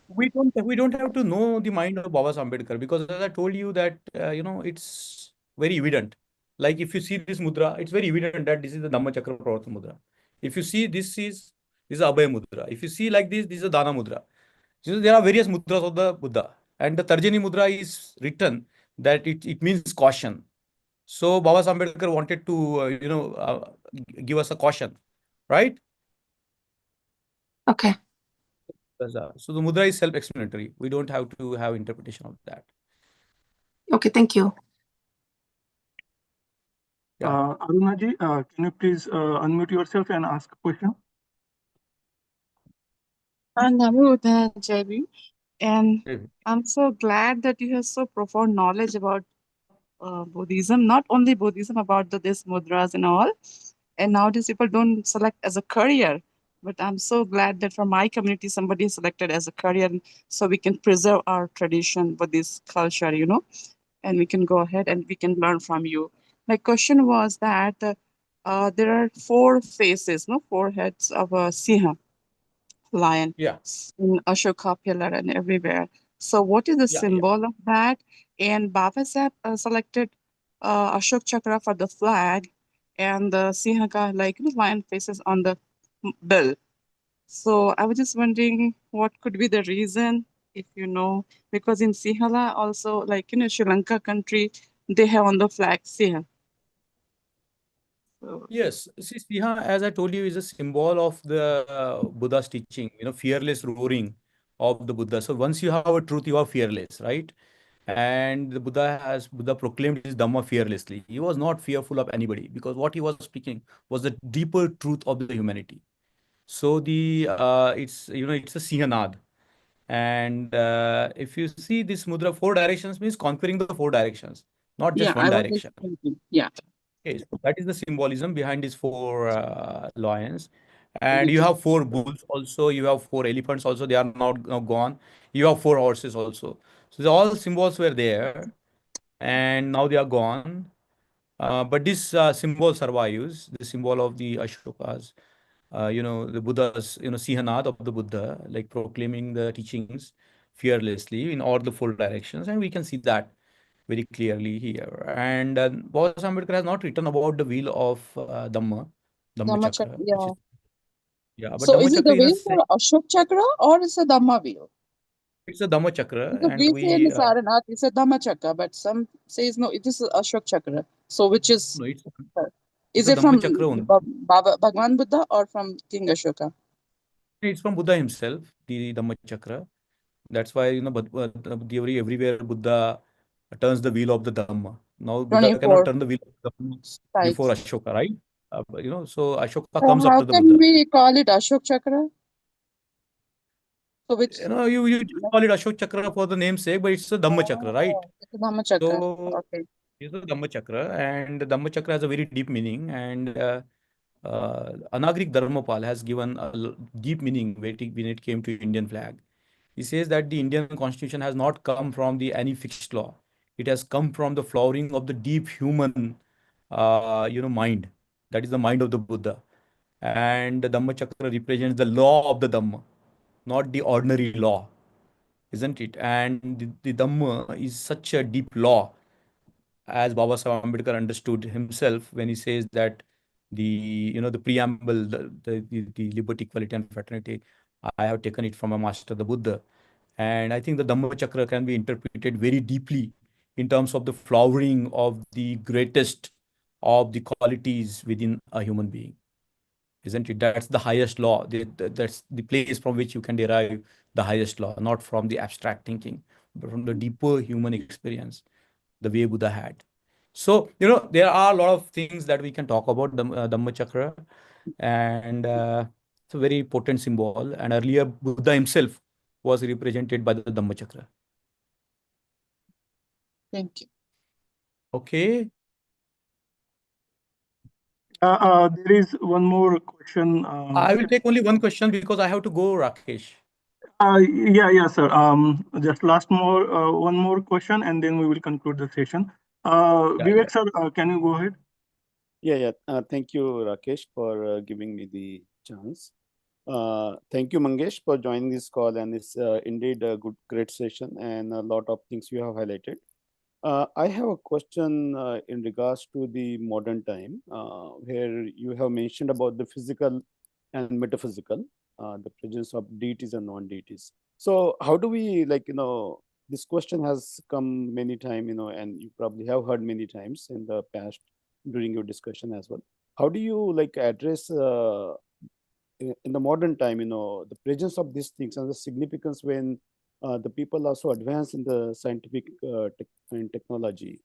We don't have to know the mind of Baba Saheb Ambedkar, because as I told you that it's very evident. Like if you see this mudra, it's very evident that this is the Dhamma Chakra Pravartana mudra. If you see this is Abhay mudra. If you see like this is a Dana mudra. So there are various mudras of the Buddha, and the Tarjani mudra is written that it means caution. So Baba Saheb Ambedkar wanted to give us a caution, right? Okay. So the mudra is self-explanatory. We don't have to have interpretation of that. Okay, thank you. Yeah. Arunaji, can you please unmute yourself and ask a question? Namo Jaivi. And Mhm. I'm so glad that you have so profound knowledge about Buddhism, not only Buddhism, about this mudras and all. And nowadays people don't select as a career, but I'm so glad that from my community somebody is selected as a career, so we can preserve our tradition, Buddhist culture, and we can go ahead and we can learn from you. My question was that there are four faces, no, four heads of a Siha lion Yeah. in Ashoka pillar and everywhere. So what is the Yeah. symbol of that? And Baba Saheb selected Ashok Chakra for the flag, and the Sinhaka, like lion faces on the bill. So I was just wondering what could be the reason, if you know, because in Sihala also, like Sri Lanka country, they have on the flag Siha. So, Yes. See, Siha, as I told you, is a symbol of the Buddha's teaching, fearless roaring of the Buddha. So once you have a truth, you are fearless, right? And the Buddha proclaimed his Dhamma fearlessly. He was not fearful of anybody, because what he was speaking was the deeper truth of the humanity. So it's a Sihanad. And if you see this mudra, four directions means conquering the four directions, not yeah, just one I was just direction. thinking, yeah. Okay, so that is the symbolism behind these four lions. And Which you is have four bulls also, you have four elephants also, they are now gone. You have four horses also. So all symbols were there, and now they are gone. But this symbol survives, the symbol of the Ashokas, the Buddha's, Sihanad of the Buddha, like proclaiming the teachings fearlessly in all the four directions. And we can see that very clearly here. And Baba Ambedkar has not written about the wheel of Dhamma Dhammachakra, Chakra, which yeah. is, yeah, but So Dhamma is it Chakra the he wheel has for said Ashok Chakra or is it Dhamma wheel? it's a Dhamma Chakra, Because and we say in we, the Saranath, it's a Dhamma Chakra, but some says no, it is Ashok Chakra. So which is, no, it's is a it Dhamma from Chakra only. Baba Bhagwan Buddha or from King Ashoka? It's from Buddha himself, the Dhamma Chakra. That's why, everywhere Buddha turns the wheel of the Dhamma. Now Buddha cannot 24 turn the wheel of the Dhamma before sides. Ashoka, right? So Ashoka So comes how after the can Buddha. we call it Ashok Chakra? So which, You just call it Ashok Chakra for the namesake, but it's a Dhamma Chakra, right? oh, it's a Dhamma Chakra. So Okay. it's a Dhamma Chakra, and the Dhamma Chakra has a very deep meaning. And Anagrik Dharmapal has given a deep meaning when it came to Indian flag. He says that the Indian constitution has not come from any fixed law. It has come from the flowering of the deep human, mind. That is the mind of the Buddha. And the Dhamma Chakra represents the law of the Dhamma, not the ordinary law, isn't it? And the Dhamma is such a deep law, as Baba Sahib Ambedkar understood himself when he says that the preamble, the liberty, equality, and fraternity I have taken it from a master, the Buddha. And I think the Dhamma Chakra can be interpreted very deeply in terms of the flowering of the greatest of the qualities within a human being, isn't it? That's the highest law. That's the place from which you can derive the highest law, not from the abstract thinking, but from the deeper human experience, the way Buddha had. So, there are a lot of things that we can talk about Dhamma Chakra, and it's a very potent symbol. And earlier, Buddha himself was represented by the Dhamma Chakra. Thank you. Okay. There is one more question. I will take only one question because I have to go, Rakesh. Yeah, sir. Just one more question, and then we will conclude the session. Yeah, Vivek, sir, can you go ahead? Yeah. Thank you, Rakesh, for giving me the chance. Thank you, Mangesh, for joining this call, and it's indeed a great session and a lot of things you have highlighted. I have a question in regards to the modern time, where you have mentioned about the physical and metaphysical, the presence of deities and non-deities. So how do we, this question has come many times, and you probably have heard many times in the past during your discussion as well. How do you address in the modern time, the presence of these things and the significance when the people are so advanced in the scientific and technology?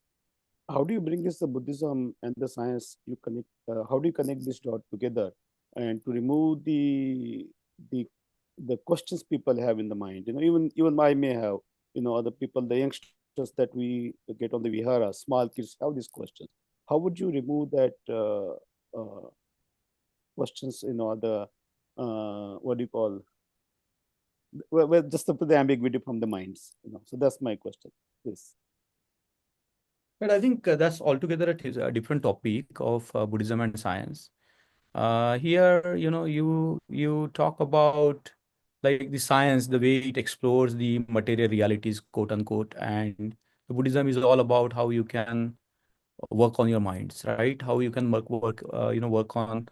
How do you bring this the Buddhism and the science? You connect. How do you connect this dot together and to remove the the questions people have in the mind? Even I may have. Other people, the youngsters that we get on the Vihara, small kids have these questions. How would you remove that questions? The what do you call? Well, just to put the ambiguity from the minds. So that's my question. Please. But I think that's altogether a different topic of Buddhism and science. Here, you talk about like the science, the way it explores the material realities, quote unquote, and the Buddhism is all about how you can work on your minds, right? How you can work on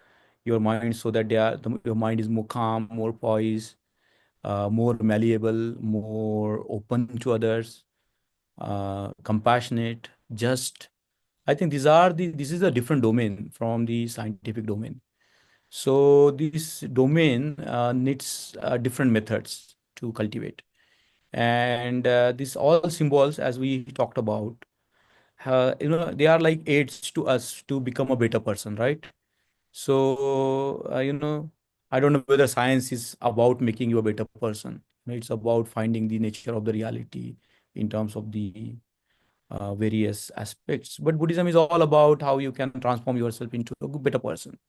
your mind so that your mind is more calm, more poised, more malleable, more open to others, compassionate, just. I think this is a different domain from the scientific domain. So this domain needs different methods to cultivate. And these all symbols, as we talked about, they are like aids to us to become a better person, right? So, I don't know whether science is about making you a better person. It's about finding the nature of the reality in terms of the various aspects. But Buddhism is all about how you can transform yourself into a better person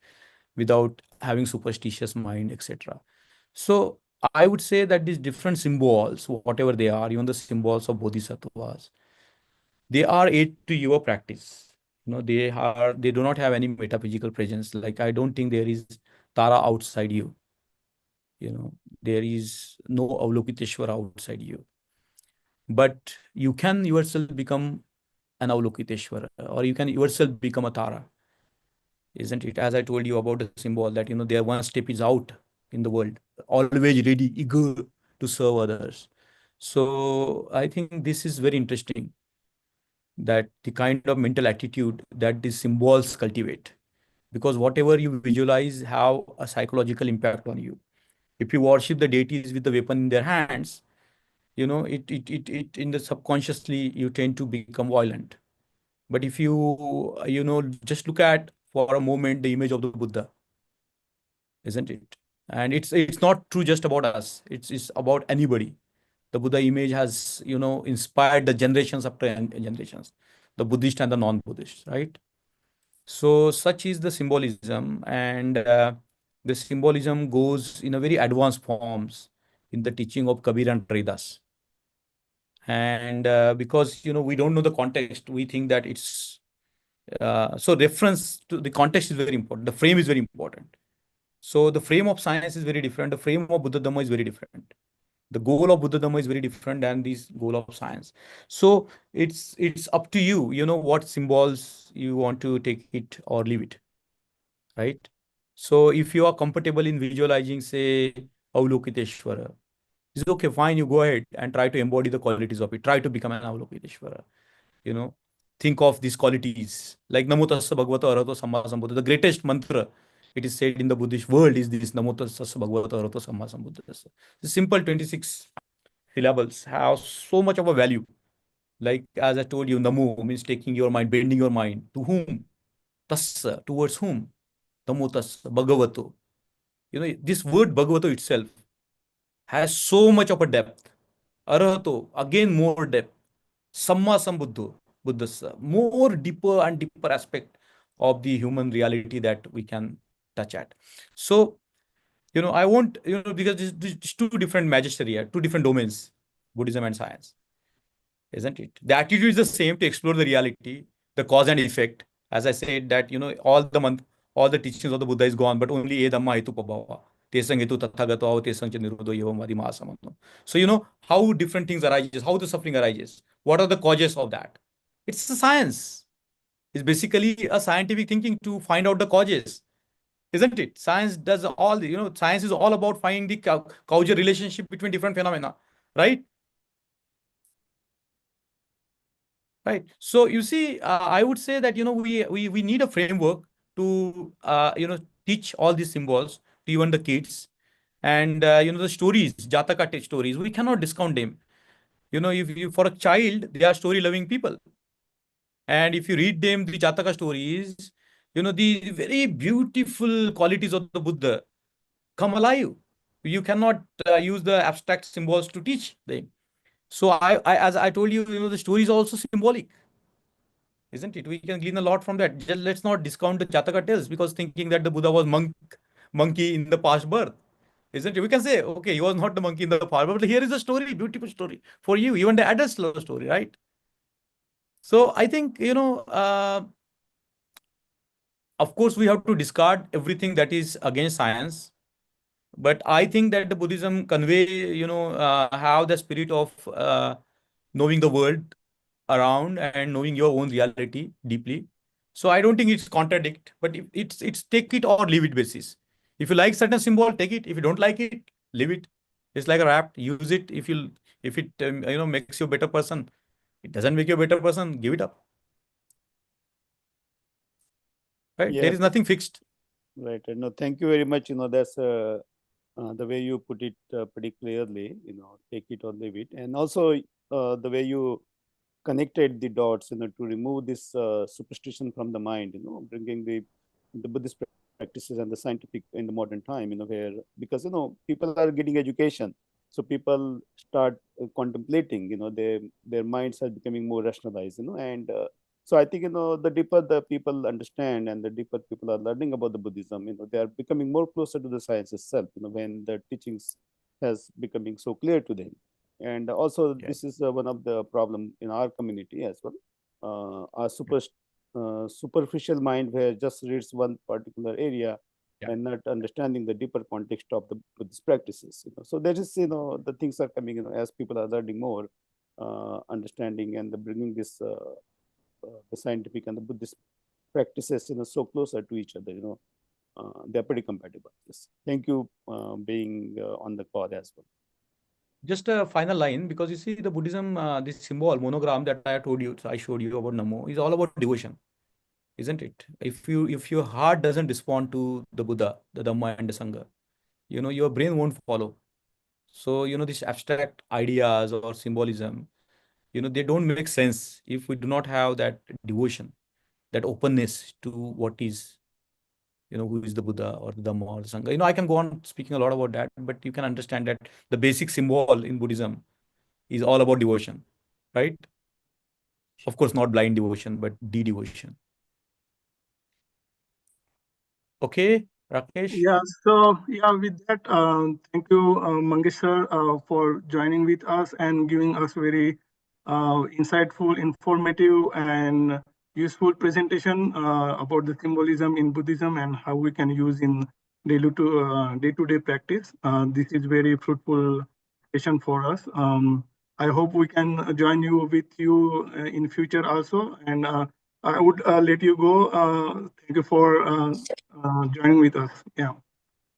without having superstitious mind, etc. So I would say that these different symbols, whatever they are, even the symbols of bodhisattvas, they are aid to your practice. They do not have any metaphysical presence. Like I don't think there is Tara outside you. There is no Avalokiteshvara outside you. But you can yourself become an Avalokiteshvara, or you can yourself become a Tara, isn't it? As I told you about the symbol that, their one step is out in the world, always ready, eager to serve others. So I think this is very interesting, that the kind of mental attitude that these symbols cultivate, because whatever you visualize have a psychological impact on you. If you worship the deities with the weapon in their hands, it in the subconsciously you tend to become violent. But if just look at for a moment the image of the Buddha, isn't it? And it's not true just about us. It's about anybody. The Buddha image has, inspired the generations after generations, the Buddhist and the non-Buddhist, right? So such is the symbolism, and the symbolism goes in a very advanced forms in the teaching of Kabir and Ridas. And because we don't know the context, we think that it's so reference to the context is very important. The frame is very important. So the frame of science is very different. The frame of Buddha Dhamma is very different. The goal of Buddha Dhamma is very different than this goal of science. So it's up to you, what symbols you want to take it or leave it, right? So if you are comfortable in visualizing, say, Avalokiteshvara. It's okay, fine, you go ahead and try to embody the qualities of it. Try to become an Avalokiteshvara. Think of these qualities. Like Namo Tassa Bhagavata Arahato Samma Sambuddhassa. The greatest mantra, it is said in the Buddhist world, is this Namo Tassa Bhagavata Arahato Samma Sambuddhassa. The simple 26 syllables have so much of a value. Like as I told you, Namo means taking your mind, bending your mind. To whom? Tassa, towards whom? Namo Tassa Bhagavato. This word Bhagavato itself has so much of a depth. Arahato, again more depth. Samma Sambuddho, Buddhassa, more deeper and deeper aspect of the human reality that we can touch at. So, I want, because these two different magisteria, two different domains, Buddhism and science, isn't it? The attitude is the same, to explore the reality, the cause and effect. As I said that, all the teachings of the Buddha is gone, but only E Dhamma Hetu Pabhava. Tesang Hetu Tathagato Avo Tesang Cha Nirodho Evam Vadi Mahasamano. So, how different things arises, how the suffering arises, what are the causes of that? It's a science. It's basically a scientific thinking to find out the causes, isn't it? Science does all the, science is all about finding the causal relationship between different phenomena, right? Right. So you see, I would say that we need a framework to teach all these symbols to even the kids, and the stories, Jataka stories, we cannot discount them. If you, for a child, they are story loving people, and if you read them the Jataka stories, the very beautiful qualities of the Buddha come alive. You cannot use the abstract symbols to teach them. So as I told you, the story is also symbolic, isn't it? We can glean a lot from that. Just let's not discount the Jataka tales because thinking that the Buddha was monkey in the past birth, isn't it? We can say, okay, he was not the monkey in the past, but here is a story, beautiful story for you. Even the adults love the story, right? So I think, of course, we have to discard everything that is against science. But I think that the Buddhism convey, have the spirit of knowing the world around and knowing your own reality deeply. So I don't think it's contradict, but it's take it or leave it basis. If you like certain symbol, take it. If you don't like it, leave it. It's like a rap. Use it if it makes you a better person. It doesn't make you a better person, give it up. Right? Yeah, There is nothing fixed. right. No, thank you very much. That's the way you put it pretty clearly. Take it or leave it, and also the way you connected the dots, to remove this superstition from the mind. Bringing the Buddhist practices and the scientific in the modern time. Where because people are getting education, so people start contemplating. Their minds are becoming more rationalized. And so I think the deeper the people understand and the deeper people are learning about the Buddhism, they are becoming more closer to the science itself. When the teachings has becoming so clear to them. And also, Yeah. this is one of the problem in our community as well. Our superficial mind where just reads one particular area and not understanding the deeper context of the Buddhist practices. So there is, the things are coming, as people are learning more, understanding and bringing this the scientific and the Buddhist practices, so closer to each other. They're pretty compatible. Yes. Thank you being on the call as well. Just a final line, because you see the Buddhism, this symbol monogram that I told you, I showed you about Namo, is all about devotion, isn't it? If your heart doesn't respond to the Buddha, the Dhamma and the Sangha, your brain won't follow. So these abstract ideas or symbolism, they don't make sense if we do not have that devotion, that openness to what is, who is the Buddha or the Dhamma or the Sangha. I can go on speaking a lot about that, but you can understand that the basic symbol in Buddhism is all about devotion, right? Of course, not blind devotion, but de-devotion. Okay, Rakesh? Yeah, so with that, thank you, Mangesh sir, for joining with us and giving us very insightful, informative, and useful presentation about the symbolism in Buddhism and how we can use in day-to-day practice. This is very fruitful session for us. I hope we can join you in future also, and I would let you go. Thank you for joining with us. Yeah.